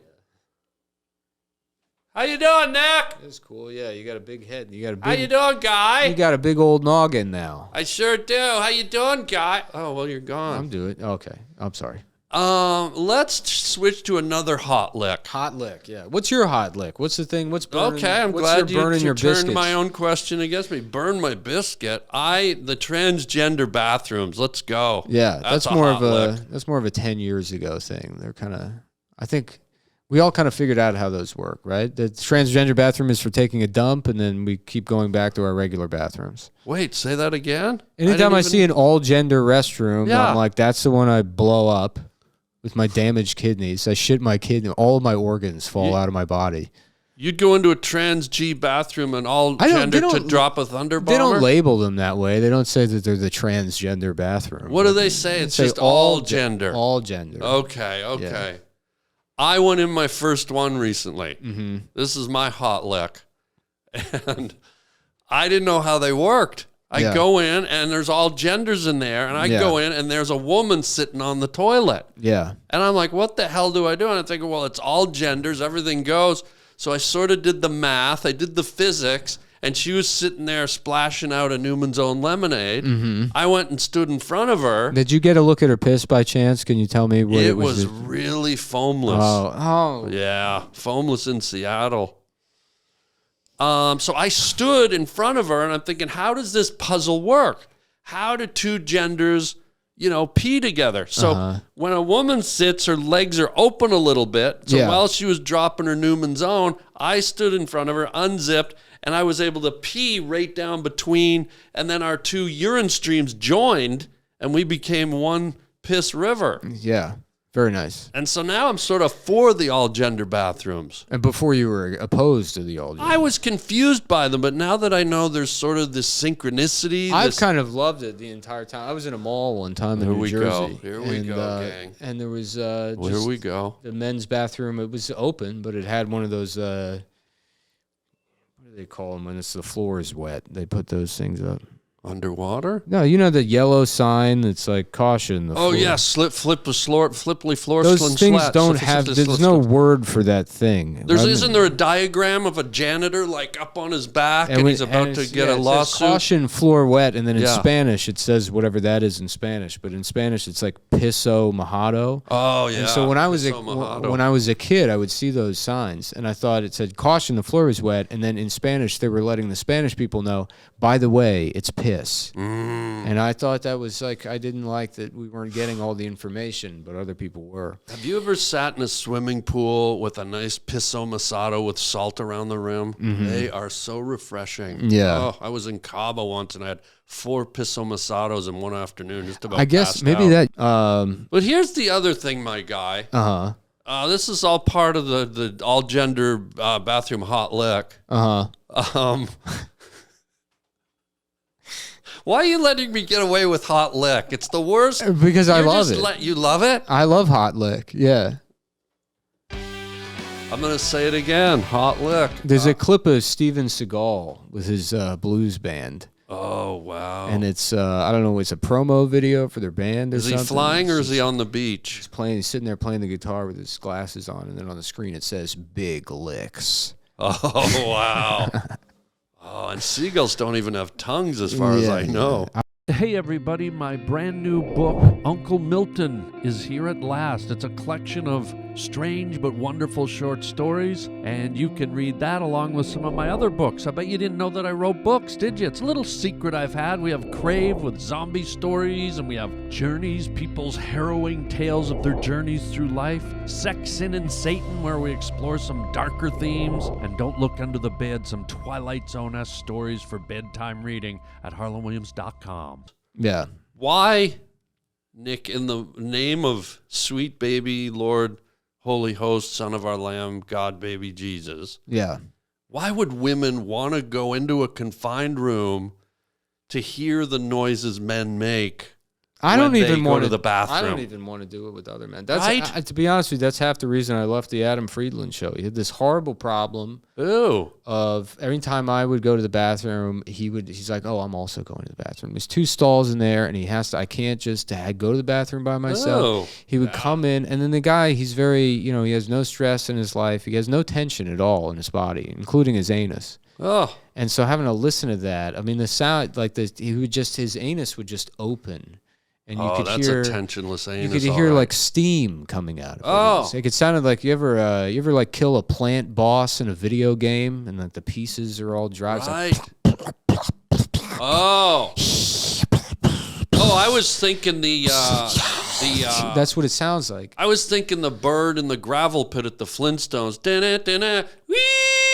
Speaker 4: How you doing, Nick?
Speaker 3: That's cool. Yeah, you got a big head.
Speaker 4: How you doing, guy?
Speaker 3: You got a big old noggin now.
Speaker 4: I sure do. How you doing, guy? Oh, well, you're gone.
Speaker 3: I'm doing. Okay, I'm sorry.
Speaker 4: Let's switch to another hot lick.
Speaker 3: Hot lick, yeah. What's your hot lick? What's the thing? What's burning?
Speaker 4: Okay, I'm glad you turned my own question against me. Burn my biscuit. The transgender bathrooms. Let's go.
Speaker 3: Yeah, that's more of a 10 years ago thing. They're kind of. I think. We all kind of figured out how those work, right? The transgender bathroom is for taking a dump, and then we keep going back to our regular bathrooms.
Speaker 4: Wait, say that again?
Speaker 3: Anytime I see an all-gender restroom, I'm like, that's the one I blow up with my damaged kidneys. I shit my kidney. All of my organs fall out of my body.
Speaker 4: You'd go into a trans G bathroom and all gender to drop a thunder bomber?
Speaker 3: They don't label them that way. They don't say that they're the transgender bathroom.
Speaker 4: What do they say? It's just all gender.
Speaker 3: All gender.
Speaker 4: Okay. Yeah. I went in my first one recently. Mm-hmm. This is my hot lick. And I didn't know how they worked. I go in, and there's all genders in there. And I go in, and there's a woman sitting on the toilet.
Speaker 3: Yeah.
Speaker 4: And I'm like, what the hell do I do? And I'm thinking, well, it's all genders. Everything goes. So I sort of did the math. I did the physics. and she was sitting there splashing out a Newman's Own lemonade. I went and stood in front of her.
Speaker 3: Did you get a look at her piss by chance? Can you tell me what
Speaker 4: It was really foamless.
Speaker 3: Oh.
Speaker 4: Yeah, foamless in Seattle. So I stood in front of her, and I'm thinking, how does this puzzle work? How do two genders, pee together? So when a woman sits, her legs are open a little bit. So while she was dropping her Newman's Own, I stood in front of her, unzipped, and I was able to pee right down between, and then our two urine streams joined, and we became one piss river.
Speaker 3: Yeah. Very nice.
Speaker 4: And so now I'm sort of for the all-gender bathrooms.
Speaker 3: And before you were opposed to the all-gender.
Speaker 4: I was confused by them, but now that I know there's sort of this synchronicity.
Speaker 3: I've kind of loved it the entire time. I was in a mall one time in New Jersey.
Speaker 4: Here we go, gang.
Speaker 3: And there was
Speaker 4: Here we go.
Speaker 3: The men's bathroom. It was open, but it had one of those, what do they call them when the floor is wet? They put those things up.
Speaker 4: Underwater?
Speaker 3: No, the yellow sign that's like caution. The floor.
Speaker 4: Yeah, flippily floor.
Speaker 3: Those things don't have. There's no word for that thing.
Speaker 4: Isn't there a diagram of a janitor like up on his back and he's about to get a lawsuit?
Speaker 3: Says caution, floor wet, and then in Spanish it says whatever that is in Spanish. But in Spanish it's like piso mojado.
Speaker 4: Oh yeah.
Speaker 3: And so when I was a kid, I would see those signs, and I thought it said caution, the floor is wet, and then in Spanish they were letting the Spanish people know, by the way, it's piss. And I thought that was like, I didn't like that we weren't getting all the information, but other people were.
Speaker 4: Have you ever sat in a swimming pool with a nice piso masato with salt around the rim? They are so refreshing.
Speaker 3: Yeah.
Speaker 4: Oh, I was in Cabo once and I had 4 piso masatos in one afternoon, just about
Speaker 3: I guess
Speaker 4: passed
Speaker 3: maybe
Speaker 4: out.
Speaker 3: that.
Speaker 4: But here's the other thing, my guy. This is all part of the all-gender bathroom hot lick. Why are you letting me get away with hot lick? It's the worst.
Speaker 3: Because I love it.
Speaker 4: You love it?
Speaker 3: I love hot lick. Yeah.
Speaker 4: I'm going to say it again. Hot lick.
Speaker 3: There's a clip of Steven Seagal with his blues band.
Speaker 4: Oh, wow.
Speaker 3: And it's, I don't know, it's a promo video for their band or something.
Speaker 4: Is he flying or is he on the beach?
Speaker 3: He's sitting there playing the guitar with his glasses on, and then on the screen it says Big Licks.
Speaker 4: Oh, wow. Oh, and seagulls don't even have tongues as far as I know. Hey everybody, my brand new book, Uncle Milton, is here at last. It's a collection of strange but wonderful short stories, and you can read that along with some of my other books. I bet you didn't know that I wrote books, did you? It's a little secret I've had. We have Crave with zombie stories, and we have Journeys, people's harrowing tales of their journeys through life, Sex, Sin, and Satan, where we explore some darker themes, and Don't Look Under the Bed, some Twilight Zone-esque stories for bedtime reading at harlandwilliams.com.
Speaker 3: Yeah.
Speaker 4: Why, Nick, in the name of sweet baby Lord, Holy Host, Son of our Lamb, God baby Jesus, why would women want to go into a confined room to hear the noises men make? I don't even want to go to the bathroom.
Speaker 3: I don't even want to do it with other men. That's right? To be honest with you, that's half the reason I left the Adam Friedland show. He had this horrible problem of every time I would go to the bathroom, he's like, "Oh, I'm also going to the bathroom." There's 2 stalls in there, and I can't just go to the bathroom by myself. He would come in, and then the guy, he's very, he has no stress in his life. He has no tension at all in his body, including his anus.
Speaker 4: Oh.
Speaker 3: And so having to listen to that, I mean, the sound, like his anus would just open. And you could
Speaker 4: that's
Speaker 3: hear
Speaker 4: a tensionless anus.
Speaker 3: You could hear like steam coming out of it. Like it sounded like you ever like kill a plant boss in a video game and like the pieces are all dry.
Speaker 4: Right. Oh, I was thinking the
Speaker 3: that's what it sounds like.
Speaker 4: I was thinking the bird in the gravel pit at the Flintstones.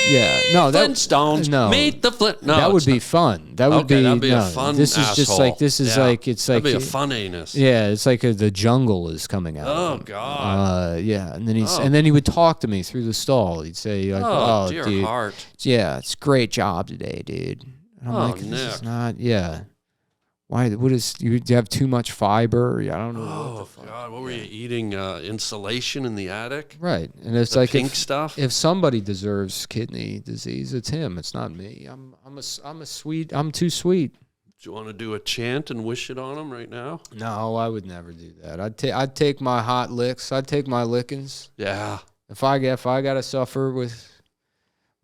Speaker 3: Yeah, no,
Speaker 4: Flintstones.
Speaker 3: No,
Speaker 4: meet the Flint. No,
Speaker 3: that would be fun. That would be
Speaker 4: a fun.
Speaker 3: This is just like
Speaker 4: that'd be a fun anus.
Speaker 3: Yeah, it's like the jungle is coming out.
Speaker 4: Oh God.
Speaker 3: Yeah, and then he would talk to me through the stall. He'd say, like, "Oh,
Speaker 4: dear
Speaker 3: dude,
Speaker 4: heart.
Speaker 3: Yeah, it's a great job today, dude." And I'm like,
Speaker 4: Nick.
Speaker 3: "This is not." Yeah. Why? What is? Do you have too much fiber? I don't know.
Speaker 4: Oh God! What were you eating? Insulation in the attic?
Speaker 3: Right, and it's
Speaker 4: the
Speaker 3: like
Speaker 4: pink stuff.
Speaker 3: If somebody deserves kidney disease, it's him. It's not me. I'm too sweet.
Speaker 4: Do you want to do a chant and wish it on him right now?
Speaker 3: No, I would never do that. I'd take my hot licks. I'd take my lickings.
Speaker 4: Yeah.
Speaker 3: If I got to suffer with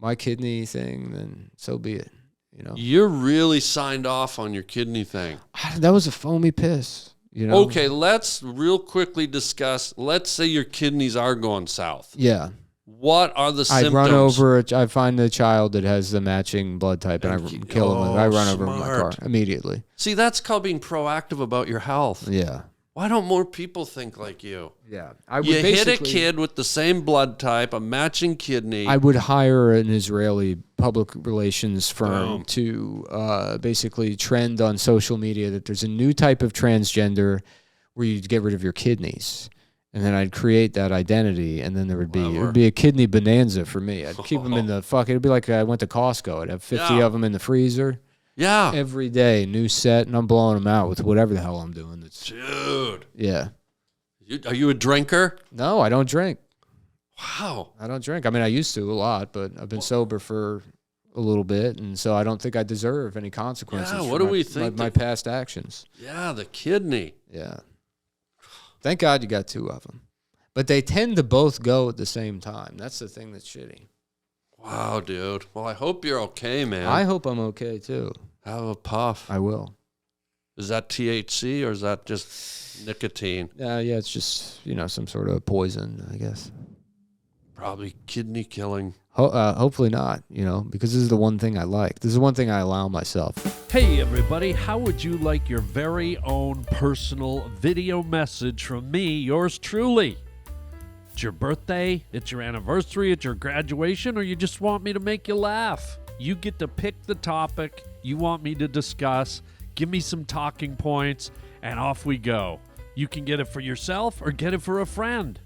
Speaker 3: my kidney thing, then so be it. You know,
Speaker 4: You're really signed off on your kidney thing.
Speaker 3: that was a foamy piss. You know.
Speaker 4: Okay, let's real quickly discuss. Let's say your kidneys are going south.
Speaker 3: Yeah.
Speaker 4: What are the symptoms?
Speaker 3: I run over. I find the child that has the matching blood type, and I kill him. I run over him in my car immediately.
Speaker 4: See, that's called being proactive about your health.
Speaker 3: Yeah.
Speaker 4: Why don't more people think like you?
Speaker 3: Yeah.
Speaker 4: You hit a kid with the same blood type, a matching kidney.
Speaker 3: I would hire an Israeli public relations firm to basically trend on social media that there's a new type of transgender where you get rid of your kidneys. And then I'd create that identity, and then there would be it would be a kidney bonanza for me. I'd keep them in the fuck. It'd be like I went to Costco. I'd have 50 of them in the freezer.
Speaker 4: Yeah.
Speaker 3: Every day, new set, and I'm blowing them out with whatever the hell I'm doing.
Speaker 4: Dude.
Speaker 3: Yeah.
Speaker 4: Are you a drinker?
Speaker 3: No, I don't drink.
Speaker 4: Wow.
Speaker 3: I don't drink. I mean, I used to a lot, but I've been sober for a little bit, and so I don't think I deserve any consequences
Speaker 4: Yeah,
Speaker 3: for my past actions.
Speaker 4: Yeah, the kidney.
Speaker 3: Yeah. Thank God you got 2 of them. But they tend to both go at the same time. That's the thing that's shitty.
Speaker 4: Wow, dude. Well, I hope you're okay, man.
Speaker 3: I hope I'm okay, too.
Speaker 4: Have a puff.
Speaker 3: I will.
Speaker 4: Is that THC or is that just nicotine?
Speaker 3: Yeah, it's just, some sort of poison, I guess.
Speaker 4: Probably kidney killing.
Speaker 3: Hopefully not, because this is the one thing I like. This is the one thing I allow myself.
Speaker 5: Hey everybody, how would you like your very own personal video message from me, yours truly? It's your birthday, it's your anniversary, it's your graduation, or you just want me to make you laugh? You get to pick the topic you want me to discuss, give me some talking points, and off we go. You can get it for yourself or get it for a friend.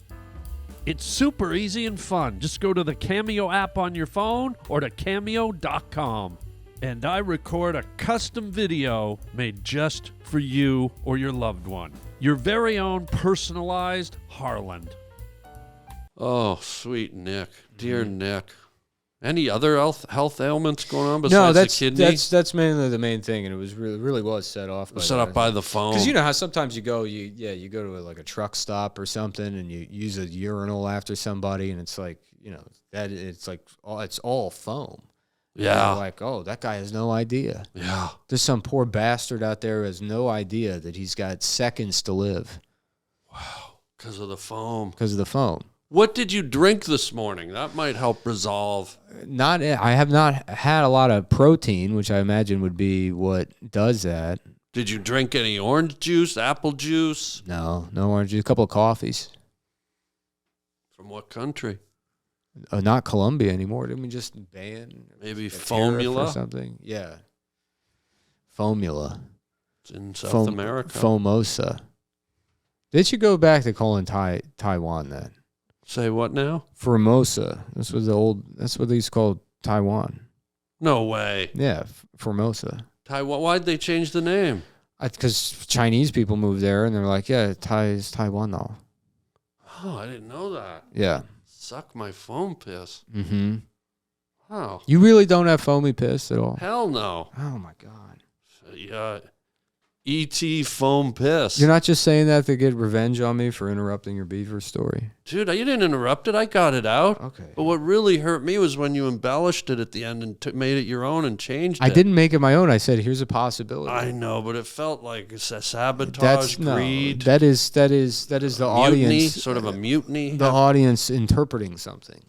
Speaker 5: It's super easy and fun. Just go to the Cameo app on your phone or to cameo.com. And I record a custom video made just for you or your loved one. Your very own personalized Harland.
Speaker 4: Oh, sweet Nick. Dear Nick. Any other health ailments going on besides the kidney?
Speaker 3: That's mainly the main thing, and it was really was set off by
Speaker 4: up by the phone.
Speaker 3: Because you know how sometimes you go to like a truck stop or something, and you use a urinal after somebody, and it's like it's all foam.
Speaker 4: Yeah.
Speaker 3: You're like, oh, that guy has no idea.
Speaker 4: Yeah.
Speaker 3: There's some poor bastard out there who has no idea that he's got seconds to live.
Speaker 4: Wow. Because of the foam.
Speaker 3: Because of the foam.
Speaker 4: What did you drink this morning? That might help resolve.
Speaker 3: I have not had a lot of protein, which I imagine would be what does that.
Speaker 4: Did you drink any orange juice, apple juice?
Speaker 3: No orange juice. A couple of coffees.
Speaker 4: From what country?
Speaker 3: Not Colombia anymore. Didn't we just ban
Speaker 4: maybe
Speaker 3: a
Speaker 4: Formula
Speaker 3: or something? Yeah, Formula.
Speaker 4: It's in South America.
Speaker 3: Formosa. They should go back to calling Taiwan that.
Speaker 4: Say what now?
Speaker 3: Formosa. That's what they used to call Taiwan.
Speaker 4: No way.
Speaker 3: Yeah, Formosa.
Speaker 4: Taiwan. Why'd they change the name?
Speaker 3: Because Chinese people moved there, and they're like, yeah, Taiwan now.
Speaker 4: Oh, I didn't know that.
Speaker 3: Yeah.
Speaker 4: Suck my foam piss.
Speaker 3: Mm-hmm.
Speaker 4: Oh.
Speaker 3: You really don't have foamy piss at all?
Speaker 4: Hell no.
Speaker 3: Oh, my God.
Speaker 4: Yeah. E.T. foam piss.
Speaker 3: You're not just saying that to get revenge on me for interrupting your beaver story?
Speaker 4: Dude, you didn't interrupt it. I got it out.
Speaker 3: Okay.
Speaker 4: But what really hurt me was when you embellished it at the end and made it your own and changed it.
Speaker 3: I didn't make it my own. I said, here's a possibility.
Speaker 4: I know, but it felt like sabotage, greed.
Speaker 3: That is the
Speaker 4: mutiny,
Speaker 3: audience.
Speaker 4: sort of a mutiny.
Speaker 3: The audience interpreting something.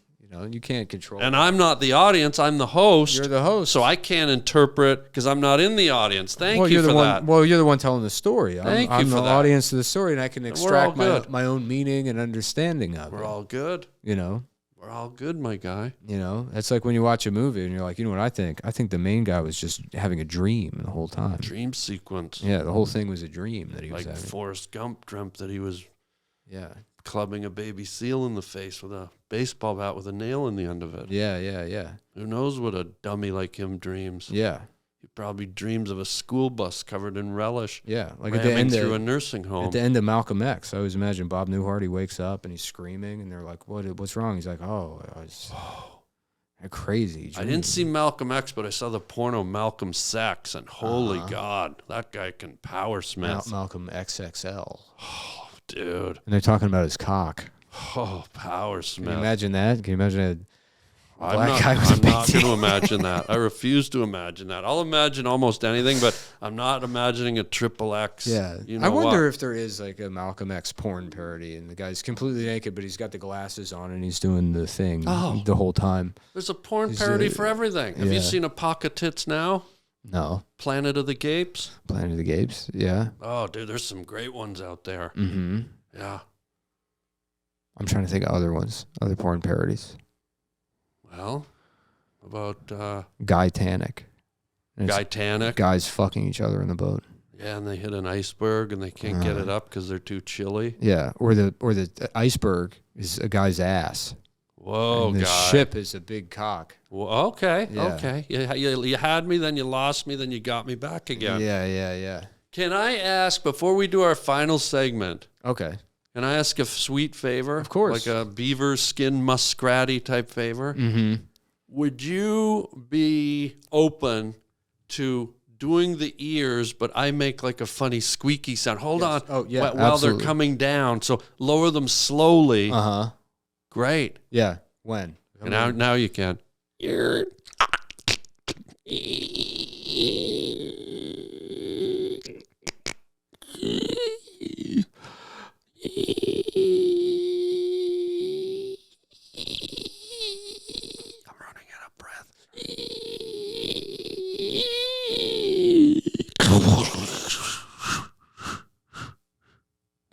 Speaker 3: You can't control.
Speaker 4: And I'm not the audience. I'm the host.
Speaker 3: You're the host.
Speaker 4: So I can't interpret because I'm not in the audience. Thank you for that.
Speaker 3: Well, you're the one telling the story.
Speaker 4: Thank you
Speaker 3: I'm
Speaker 4: for
Speaker 3: the
Speaker 4: that.
Speaker 3: audience of the story, and I can extract
Speaker 4: good.
Speaker 3: my own meaning and understanding of it.
Speaker 4: We're all good.
Speaker 3: We're
Speaker 4: all good, my guy.
Speaker 3: It's like when you watch a movie and you're like, you know what I think? I think the main guy was just having a dream the whole time.
Speaker 4: Dream sequence.
Speaker 3: Yeah, the whole thing was a dream that he was
Speaker 4: like
Speaker 3: having.
Speaker 4: Forrest Gump dreamt that he was clubbing a baby seal in the face with a baseball bat with a nail in the end of it.
Speaker 3: Yeah.
Speaker 4: Who knows what a dummy like him dreams?
Speaker 3: Yeah.
Speaker 4: He probably dreams of a school bus covered in relish.
Speaker 3: Yeah, like
Speaker 4: at
Speaker 3: at the end
Speaker 4: through a nursing home.
Speaker 3: At the end of Malcolm X, I always imagine Bob Newhart. He wakes up and he's screaming, and they're like, "What's wrong?" He's like, "Oh, I was a crazy dream."
Speaker 4: I didn't see Malcolm X, but I saw the porno Malcolm Sex, and holy God, that guy can power smith.
Speaker 3: Malcolm XXL.
Speaker 4: Oh, dude.
Speaker 3: And they're talking about his cock.
Speaker 4: Oh, power smith.
Speaker 3: Can you imagine that? Can you imagine black guy with a
Speaker 4: I'm
Speaker 3: big
Speaker 4: not going to imagine that. I refuse to imagine that. I'll imagine almost anything, but I'm not imagining a triple X.
Speaker 3: Yeah.
Speaker 4: You know
Speaker 3: I wonder
Speaker 4: what?
Speaker 3: if there is like a Malcolm X porn parody and the guy's completely naked, but he's got the glasses on and he's doing the thing the whole time.
Speaker 4: There's a porn parody for everything. Have you
Speaker 3: yeah.
Speaker 4: seen A Pocket Tits Now?
Speaker 3: No.
Speaker 4: Planet of the Gapes?
Speaker 3: Planet of the Apes. Yeah.
Speaker 4: Oh, dude, there's some great ones out there.
Speaker 3: Mm-hmm.
Speaker 4: Yeah.
Speaker 3: I'm trying to think of other ones, other porn parodies.
Speaker 4: Well, about
Speaker 3: Guytanic. And it's
Speaker 4: Guytanic.
Speaker 3: Guys fucking each other in the boat.
Speaker 4: Yeah, and they hit an iceberg and they can't get it up because they're too chilly.
Speaker 3: Yeah, or the iceberg is a guy's ass.
Speaker 4: Whoa,
Speaker 3: and the
Speaker 4: guy.
Speaker 3: ship is a big cock.
Speaker 4: Well, okay,
Speaker 3: Yeah.
Speaker 4: okay. You had me, then you lost me, then you got me back again.
Speaker 3: Yeah.
Speaker 4: Can I ask, before we do our final segment,
Speaker 3: Okay.
Speaker 4: can I ask a sweet favor?
Speaker 3: Of course.
Speaker 4: Like a beaver skin muskratty type favor?
Speaker 3: Mm-hmm.
Speaker 4: Would you be open to doing the ears, but I make like a funny squeaky sound? Hold on.
Speaker 3: Oh, yeah,
Speaker 4: While they're
Speaker 3: absolutely.
Speaker 4: coming down. So lower them slowly.
Speaker 3: Uh-huh.
Speaker 4: Great.
Speaker 3: Yeah. When?
Speaker 4: And now you can. I'm running out of breath.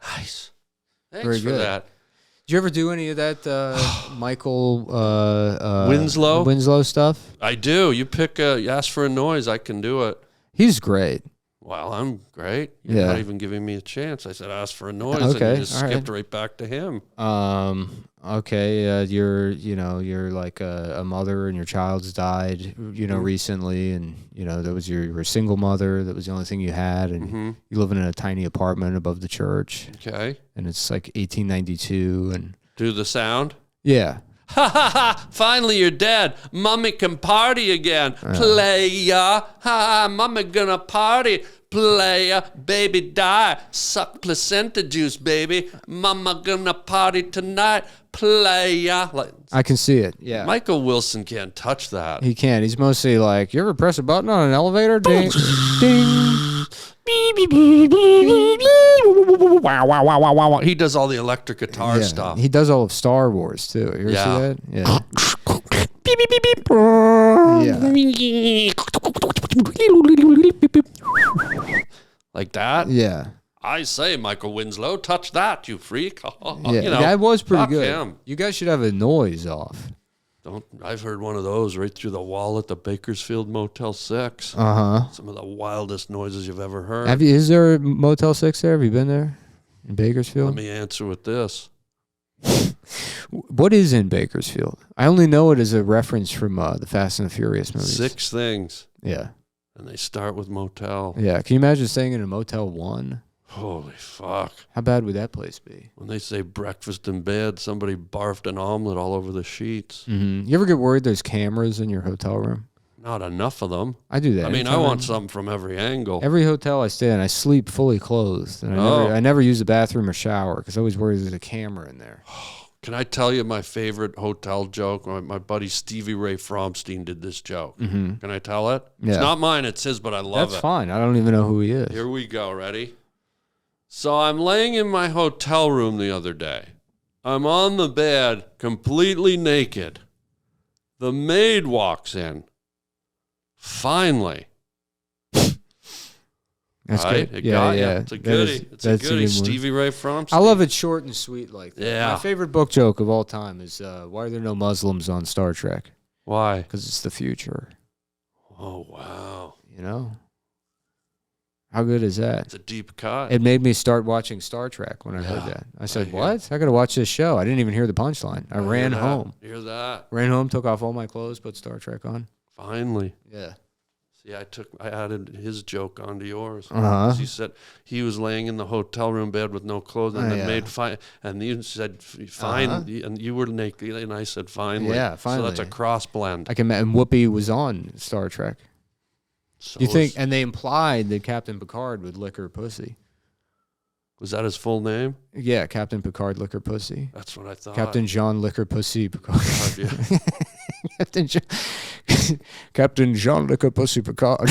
Speaker 4: Nice. Thanks
Speaker 3: Very
Speaker 4: for
Speaker 3: good.
Speaker 4: that.
Speaker 3: Did you ever do any of that Michael
Speaker 4: Winslow?
Speaker 3: stuff?
Speaker 4: I do. You ask for a noise, I can do it.
Speaker 3: He's great.
Speaker 4: Well, I'm great. You're
Speaker 3: Yeah.
Speaker 4: not even giving me a chance. I said ask for a noise,
Speaker 3: Okay,
Speaker 4: and you just
Speaker 3: all
Speaker 4: skipped right back to him.
Speaker 3: Okay. You're like a mother and your child's died, recently, and that was you were a single mother. That was the only thing you had, and you live in a tiny apartment above the church,
Speaker 4: Okay.
Speaker 3: and it's like 1892, and
Speaker 4: Do the sound.
Speaker 3: yeah.
Speaker 4: Ha ha ha! Finally, you're dead. Mommy can party again. Playa. Ha! Mommy gonna party. Playa. Baby die. Suck placenta juice, baby. Mama gonna party tonight. Playa. Like,
Speaker 3: I can see it. Yeah.
Speaker 4: Michael Wilson can't touch that.
Speaker 3: He can. He's mostly like, you ever press a button on an elevator? Ding, ding.
Speaker 4: Wow, wow, wow, wow, wow. He does all the electric guitar
Speaker 3: Yeah.
Speaker 4: stuff.
Speaker 3: He does all of Star Wars too. You ever
Speaker 4: Yeah.
Speaker 3: see that? Yeah.
Speaker 4: Like that?
Speaker 3: Yeah.
Speaker 4: I say, Michael Winslow, touch that, you freak.
Speaker 3: Yeah.
Speaker 4: You know,
Speaker 3: That was pretty
Speaker 4: fuck
Speaker 3: good.
Speaker 4: him.
Speaker 3: You guys should have a noise off.
Speaker 4: I've heard one of those right through the wall at the Bakersfield Motel 6.
Speaker 3: Uh-huh.
Speaker 4: Some of the wildest noises you've ever heard.
Speaker 3: Is there a Motel 6 there? Have you been there? In Bakersfield?
Speaker 4: Let me answer with this.
Speaker 3: What is in Bakersfield? I only know it as a reference from the Fast and the Furious movies.
Speaker 4: 6 things,
Speaker 3: Yeah.
Speaker 4: and they start with motel.
Speaker 3: Yeah. Can you imagine staying in a Motel 1?
Speaker 4: Holy fuck.
Speaker 3: How bad would that place be?
Speaker 4: When they say breakfast in bed, somebody barfed an omelet all over the sheets.
Speaker 3: Mm-hmm. You ever get worried there's cameras in your hotel room?
Speaker 4: Not enough of them.
Speaker 3: I do that.
Speaker 4: I mean, I
Speaker 3: anytime
Speaker 4: want something from every angle.
Speaker 3: Every hotel I stay in, I sleep fully clothed, and I never use the bathroom or shower because I always worry there's a camera in there.
Speaker 4: Can I tell you my favorite hotel joke? My buddy Stevie Ray Fromstein did this joke.
Speaker 3: Mm-hmm.
Speaker 4: Can I tell it?
Speaker 3: Yeah.
Speaker 4: It's not mine, it's his, but I love
Speaker 3: That's
Speaker 4: it.
Speaker 3: fine. I don't even know who he is.
Speaker 4: Here we go. Ready? So I'm laying in my hotel room the other day. I'm on the bed, completely naked. The maid walks in. Finally.
Speaker 3: That's
Speaker 4: Right?
Speaker 3: good.
Speaker 4: It got ya.
Speaker 3: yeah.
Speaker 4: It's a
Speaker 3: That
Speaker 4: goodie.
Speaker 3: is-
Speaker 4: It's a
Speaker 3: that's
Speaker 4: goodie.
Speaker 3: good one.
Speaker 4: Stevie Ray Fromstein.
Speaker 3: I love it short and sweet like that.
Speaker 4: Yeah.
Speaker 3: My favorite book joke of all time is why are there no Muslims on Star Trek?
Speaker 4: Why?
Speaker 3: Because it's the future.
Speaker 4: Oh, wow.
Speaker 3: You know? How good is that?
Speaker 4: It's a deep cut.
Speaker 3: It made me start watching Star Trek when I heard that. I said,
Speaker 4: hear
Speaker 3: what? I got to watch this show. I didn't even hear the punchline. I ran
Speaker 4: Hear that?
Speaker 3: home.
Speaker 4: Hear that?
Speaker 3: Ran home, took off all my clothes, put Star Trek on.
Speaker 4: Finally.
Speaker 3: Yeah.
Speaker 4: See, I added his joke onto yours.
Speaker 3: Uh-huh.
Speaker 4: He said he was laying in the hotel room bed with no clothes, and the
Speaker 3: Yeah.
Speaker 4: maid and you said fine, and you were naked, and I said finally.
Speaker 3: Yeah,
Speaker 4: So that's a
Speaker 3: finally.
Speaker 4: cross blend.
Speaker 3: I can and Whoopi was on Star Trek.
Speaker 4: So
Speaker 3: You think? And they implied that Captain Picard would lick her pussy.
Speaker 4: was that his full name?
Speaker 3: Yeah, Captain Picard lick her pussy.
Speaker 4: That's what I thought.
Speaker 3: Captain John lick her pussy Picard.
Speaker 4: God, yeah.
Speaker 3: Captain Jean-Luc Pussy Picard.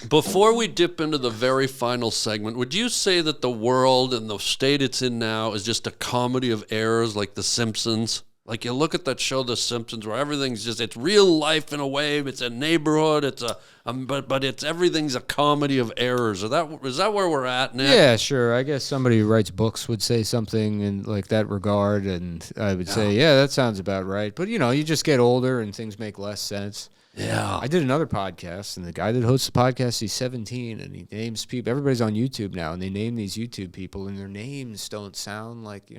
Speaker 4: Before we dip into the very final segment, would you say that the world and the state it's in now is just a comedy of errors like The Simpsons? Like you look at that show, The Simpsons, where everything's just, it's real life in a way. It's a neighborhood. It's but it's everything's a comedy of errors. Is that where we're at, Nick?
Speaker 3: Yeah, sure. I guess somebody who writes books would say something in like that regard, and I would say, yeah, that sounds about right. But you just get older and things make less sense.
Speaker 4: Yeah.
Speaker 3: I did another podcast, and the guy that hosts the podcast, he's 17, and he names people. Everybody's on YouTube now, and they name these YouTube people, and their names don't sound like,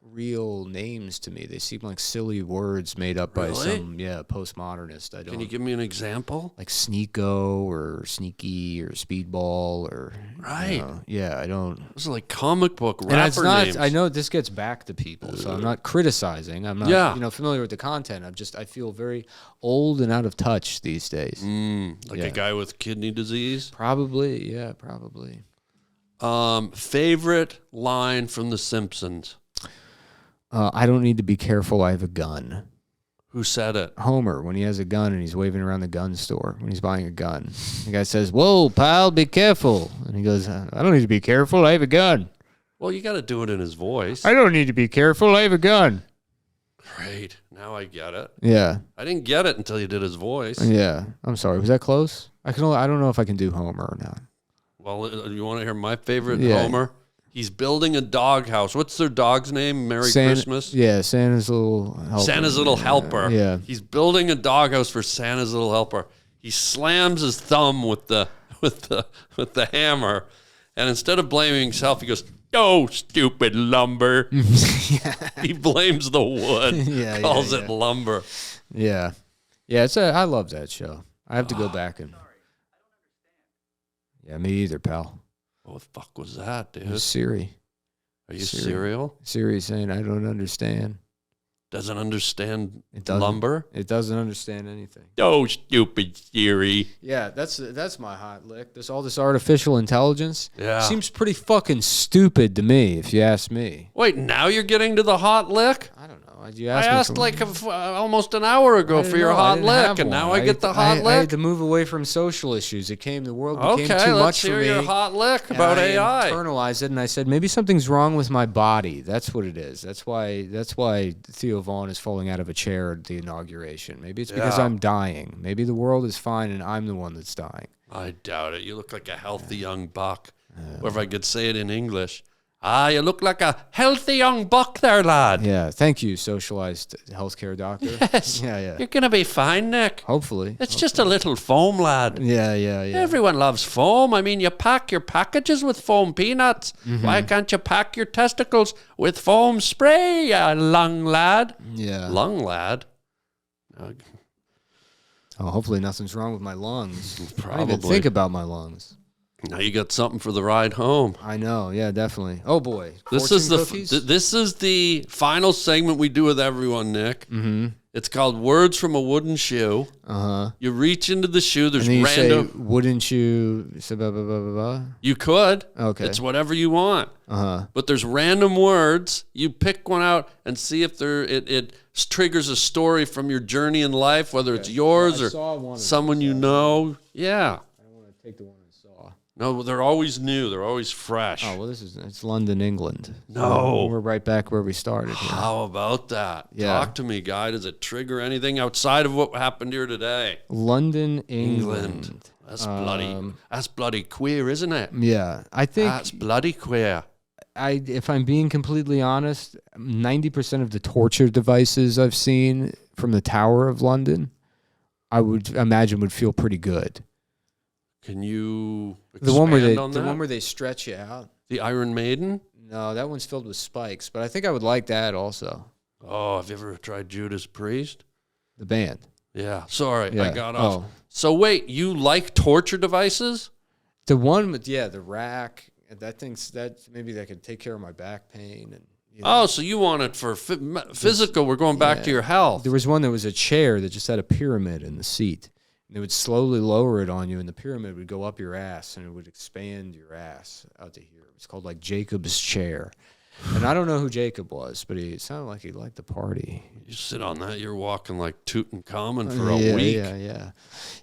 Speaker 3: real names to me. They seem like silly words made up by some postmodernist.
Speaker 4: Can you give me an example?
Speaker 3: Like Sneeko or Sneaky or Speedball or
Speaker 4: right.
Speaker 3: I don't.
Speaker 4: It's like comic book rapper
Speaker 3: and it's not.
Speaker 4: names.
Speaker 3: I know this gets back to people, so I'm not criticizing. I'm not familiar with the content. I feel very old and out of touch these days.
Speaker 4: A guy with kidney disease?
Speaker 3: Probably, yeah, probably.
Speaker 4: Favorite line from The Simpsons?
Speaker 3: I don't need to be careful. I have a gun.
Speaker 4: Who said it?
Speaker 3: Homer, when he has a gun and he's waving around the gun store when he's buying a gun. The guy says, "Whoa, pal, be careful." And he goes, "I don't need to be careful. I have a gun."
Speaker 4: Well, you got to do it in his voice.
Speaker 3: I don't need to be careful. I have a gun.
Speaker 4: Great. Now I get it.
Speaker 3: Yeah.
Speaker 4: I didn't get it until you did his voice.
Speaker 3: Yeah. I'm sorry. Was that close? I don't know if I can do Homer or not.
Speaker 4: Well, you want to hear my favorite Homer? He's building a doghouse. What's their dog's name? Merry Christmas?
Speaker 3: Yeah, Santa's little helper.
Speaker 4: Santa's little helper.
Speaker 3: Yeah.
Speaker 4: He's building a doghouse for Santa's little helper. He slams his thumb with the hammer, and instead of blaming himself, he goes, "Oh, stupid lumber." He blames the wood. Calls it lumber.
Speaker 3: Yeah. Yeah, I love that show. I have to go back and. Yeah, me either, pal.
Speaker 4: What the fuck was that, dude?
Speaker 3: It was Siri.
Speaker 4: Are you serial?
Speaker 3: Siri saying, "I don't understand."
Speaker 4: Doesn't understand
Speaker 3: It doesn't.
Speaker 4: lumber?
Speaker 3: It doesn't understand anything.
Speaker 4: Oh, stupid Siri.
Speaker 3: Yeah, that's my hot lick. All this artificial intelligence seems pretty fucking stupid to me, if you ask me.
Speaker 4: Wait, now you're getting to the hot lick?
Speaker 3: I don't know.
Speaker 4: I asked almost an hour ago for your hot lick, and now I get the hot lick?
Speaker 3: I had to move away from social issues. The world became too
Speaker 4: let's
Speaker 3: much for
Speaker 4: hear
Speaker 3: me.
Speaker 4: your hot lick about AI.
Speaker 3: I internalized it, and I said, maybe something's wrong with my body. That's what it is. That's why Theo Vaughn is falling out of a chair at the inauguration. Maybe it's because I'm dying. Maybe the world is fine, and I'm the one that's dying.
Speaker 4: I doubt it. You look like a healthy young buck. Or if I could say it in English. You look like a healthy young buck there, lad.
Speaker 3: Yeah, thank you, socialized healthcare doctor.
Speaker 4: Yes.
Speaker 3: Yeah.
Speaker 4: You're going to be fine, Nick.
Speaker 3: Hopefully.
Speaker 4: It's just a little foam, lad.
Speaker 3: Yeah.
Speaker 4: Everyone loves foam. I mean, you pack your packages with foam peanuts. Mm-hmm. Why can't you pack your testicles with foam spray, you lung lad?
Speaker 3: Yeah.
Speaker 4: Lung lad?
Speaker 3: Hopefully nothing's wrong with my lungs.
Speaker 4: Probably.
Speaker 3: I don't even think about my lungs.
Speaker 4: Now you got something for the ride home.
Speaker 3: I know, yeah, definitely. Oh boy,
Speaker 4: this is the final segment we do with everyone, Nick.
Speaker 3: Mm-hmm.
Speaker 4: It's called Words from a Wooden Shoe. You reach into the shoe. There's
Speaker 3: and then
Speaker 4: random.
Speaker 3: You say, wouldn't you? Say blah, blah, blah, blah, blah.
Speaker 4: You could.
Speaker 3: Okay.
Speaker 4: It's whatever you want. But there's random words. You pick one out and see if it triggers a story from your journey in life, whether it's yours or someone you know. Yeah.
Speaker 3: I don't want to take the one I saw.
Speaker 4: No, they're always new. They're always fresh.
Speaker 3: Oh, well, it's London, England.
Speaker 4: No.
Speaker 3: So we're right back where we started here.
Speaker 4: How about that?
Speaker 3: Yeah.
Speaker 4: Talk to me, guy. Does it trigger anything outside of what happened here today?
Speaker 3: London, England.
Speaker 4: That's bloody queer, isn't it?
Speaker 3: Yeah. I think
Speaker 4: that's bloody queer.
Speaker 3: If I'm being completely honest, 90% of the torture devices I've seen from the Tower of London, I would imagine would feel pretty good.
Speaker 4: Can you expand
Speaker 3: the one where they stretch you out?
Speaker 4: The Iron Maiden?
Speaker 3: No, that one's filled with spikes, but I think I would like that also.
Speaker 4: Oh, have you ever tried Judas Priest?
Speaker 3: The band.
Speaker 4: Yeah. Sorry,
Speaker 3: yeah.
Speaker 4: I got off.
Speaker 3: Oh.
Speaker 4: So wait, you like torture devices?
Speaker 3: The one with the rack. Maybe that could take care of my back pain and.
Speaker 4: Oh, so you want it for physical? We're going back to your health.
Speaker 3: There was one that was a chair that just had a pyramid in the seat. They would slowly lower it on you, and the pyramid would go up your ass, and it would expand your ass out to here. It's called like Jacob's chair. And I don't know who Jacob was, but he sounded like he liked the party.
Speaker 4: You sit on that, you're walking like Tutankhamun for a
Speaker 3: yeah,
Speaker 4: week.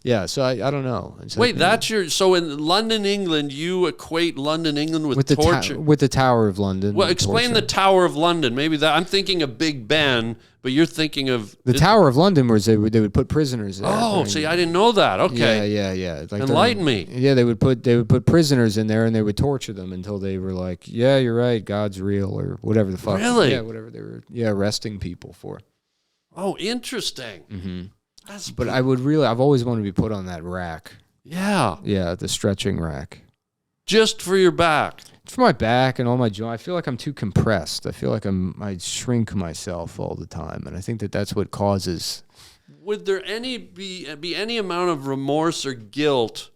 Speaker 3: Yeah, so I don't know. It's
Speaker 4: Wait,
Speaker 3: like,
Speaker 4: so in London, England, you equate London, England with
Speaker 3: the
Speaker 4: torture?
Speaker 3: with the Tower of London.
Speaker 4: Well,
Speaker 3: and
Speaker 4: explain
Speaker 3: torture.
Speaker 4: the Tower of London. Maybe that I'm thinking of Big Ben, but you're thinking of
Speaker 3: The Tower of London was they would put prisoners there.
Speaker 4: Oh, see, I didn't know that. Okay,
Speaker 3: Yeah. Like
Speaker 4: enlighten me.
Speaker 3: Yeah, they would put prisoners in there and they would torture them until they were like, yeah, you're right, God's real or whatever the fuck.
Speaker 4: Really?
Speaker 3: Yeah, whatever they were. Yeah, arresting people for.
Speaker 4: Oh, interesting.
Speaker 3: Mm-hmm.
Speaker 4: That's
Speaker 3: But I've always wanted to be put on that rack.
Speaker 4: Yeah,
Speaker 3: The stretching rack.
Speaker 4: just for your back.
Speaker 3: For my back and all my joints, I feel like I'm too compressed. I feel like I shrink myself all the time, and I think that's what causes.
Speaker 4: Would there be any amount of remorse or guilt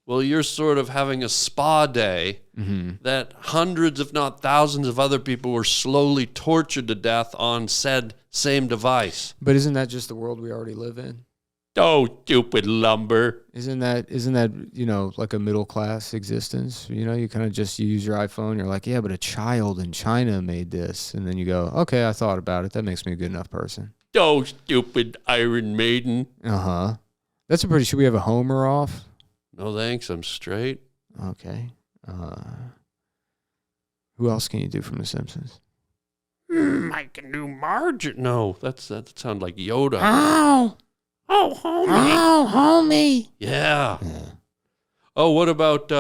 Speaker 4: while you're sort of having a spa day that hundreds, if not thousands, of other people were slowly tortured to death on said same device?
Speaker 3: But isn't that just the world we already live in?
Speaker 4: Oh, stupid lumber.
Speaker 3: Isn't that like a middle class existence? You kind of just use your iPhone. You're like, yeah, but a child in China made this, and then you go, okay, I thought about it. That makes me a good enough person.
Speaker 4: Oh, stupid Iron Maiden.
Speaker 3: That's a pretty. Should we have a Homer off?
Speaker 4: No thanks, I'm straight.
Speaker 3: Okay. Who else can you do from The Simpsons?
Speaker 4: I can do Marge. No, that sounds like Yoda.
Speaker 3: Oh, homie.
Speaker 4: Yeah. Oh, what about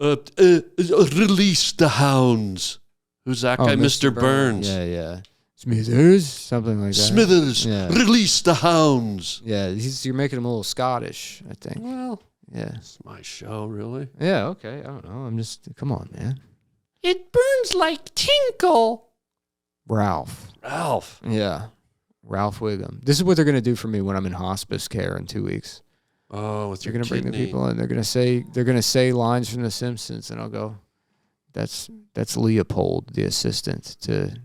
Speaker 4: Release the Hounds? Who's that guy? Mr. Burns.
Speaker 3: Yeah. Smithers, something like that.
Speaker 4: Smithers, Release the Hounds.
Speaker 3: Yeah, you're making him a little Scottish, I think.
Speaker 4: Well,
Speaker 3: yeah.
Speaker 4: It's my show, really.
Speaker 3: Yeah, okay. I don't know. I'm just, come on, man.
Speaker 4: It burns like tinkle.
Speaker 3: Ralph. Yeah. Ralph Wiggum. This is what they're going to do for me when I'm in hospice care in 2 weeks.
Speaker 4: Oh, with
Speaker 3: they're
Speaker 4: your
Speaker 3: going to bring the
Speaker 4: kidney.
Speaker 3: people in. They're going to say lines from The Simpsons, and I'll go, that's Leopold, the assistant to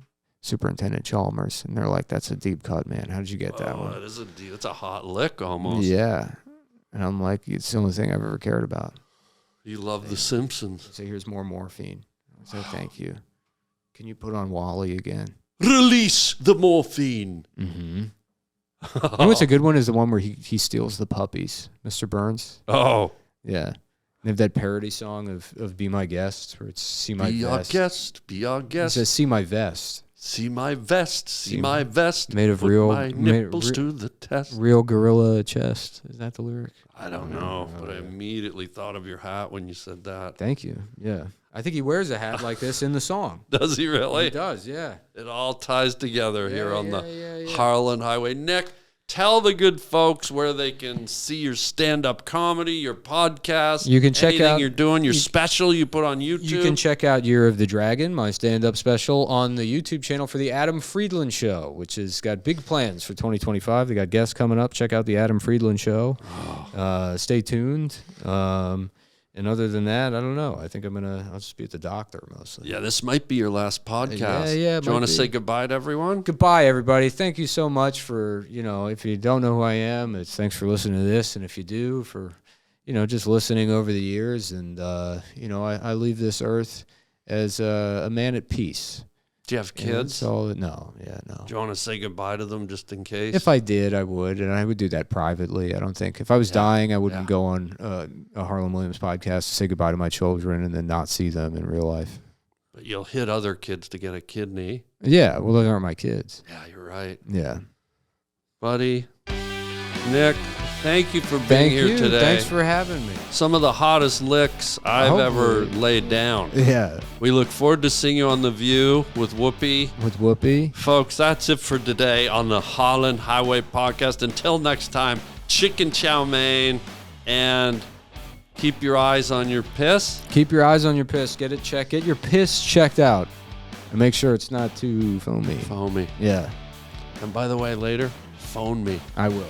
Speaker 3: Superintendent Chalmers. And they're like, that's a deep cut, man. How did you get that one?
Speaker 4: That is it's a hot lick almost.
Speaker 3: Yeah. And I'm like, it's the only thing I've ever cared about.
Speaker 4: You love The Simpsons.
Speaker 3: So here's more morphine. I said, thank you. Can you put on Wally again?
Speaker 4: Release the morphine.
Speaker 3: Mm-hmm. You know what's a good one is the one where he steals the puppies, Mr. Burns.
Speaker 4: Oh.
Speaker 3: Yeah. They have that parody song of Be My Guest where it's See My
Speaker 4: Be our
Speaker 3: Vest.
Speaker 4: guest. Be our
Speaker 3: It
Speaker 4: guest.
Speaker 3: says See My Vest.
Speaker 4: See my vest. See my vest.
Speaker 3: Made of
Speaker 4: Put
Speaker 3: real-
Speaker 4: my nipples to the test.
Speaker 3: Real gorilla chest. Is that the lyric?
Speaker 4: I don't know, but I immediately thought of your hat when you said that.
Speaker 3: Thank you. Yeah. I think he wears a hat like this in the song.
Speaker 4: Does he really?
Speaker 3: He does, yeah.
Speaker 4: It all ties together here on the
Speaker 3: yeah.
Speaker 4: Harland Highway. Nick, tell the good folks where they can see your stand-up comedy, your podcast.
Speaker 3: You can check
Speaker 4: anything
Speaker 3: out-
Speaker 4: you're doing, your special you put on YouTube.
Speaker 3: You can check out Year of the Dragon, my stand-up special, on the YouTube channel for the Adam Friedland Show, which has got big plans for 2025. They got guests coming up. Check out the Adam Friedland Show. Stay tuned. And other than that, I don't know. I think I'll just be at the doctor mostly.
Speaker 4: Yeah, this might be your last podcast.
Speaker 3: Yeah, it
Speaker 4: Do you
Speaker 3: might
Speaker 4: want to
Speaker 3: be.
Speaker 4: say goodbye to everyone?
Speaker 3: Goodbye, everybody. Thank you so much for, if you don't know who I am, it's thanks for listening to this. And if you do, for, just listening over the years. And, I leave this earth as a man at peace.
Speaker 4: Do you have kids?
Speaker 3: No.
Speaker 4: Do you want to say goodbye to them just in case?
Speaker 3: If I did, I would, and I would do that privately. I don't think if I was dying, I wouldn't go on a Harlan Williams podcast to say goodbye to my children and then not see them in real life.
Speaker 4: But you'll hit other kids to get a kidney.
Speaker 3: Yeah, well, those aren't my kids.
Speaker 4: Yeah, you're right.
Speaker 3: Yeah.
Speaker 4: Buddy, Nick, thank you for being here today.
Speaker 3: Thanks for having me.
Speaker 4: Some of the hottest licks I've ever laid down.
Speaker 3: Yeah.
Speaker 4: We look forward to seeing you on The View with Whoopi.
Speaker 3: With Whoopi.
Speaker 4: Folks, that's it for today on the Harland Highway Podcast. Until next time, chicken chow mein, and keep your eyes on your piss.
Speaker 3: Keep your eyes on your piss. Get your piss checked out. And make sure it's not too foamy.
Speaker 4: Foamy.
Speaker 3: Yeah.
Speaker 4: And by the way, later, phone me.
Speaker 3: I will.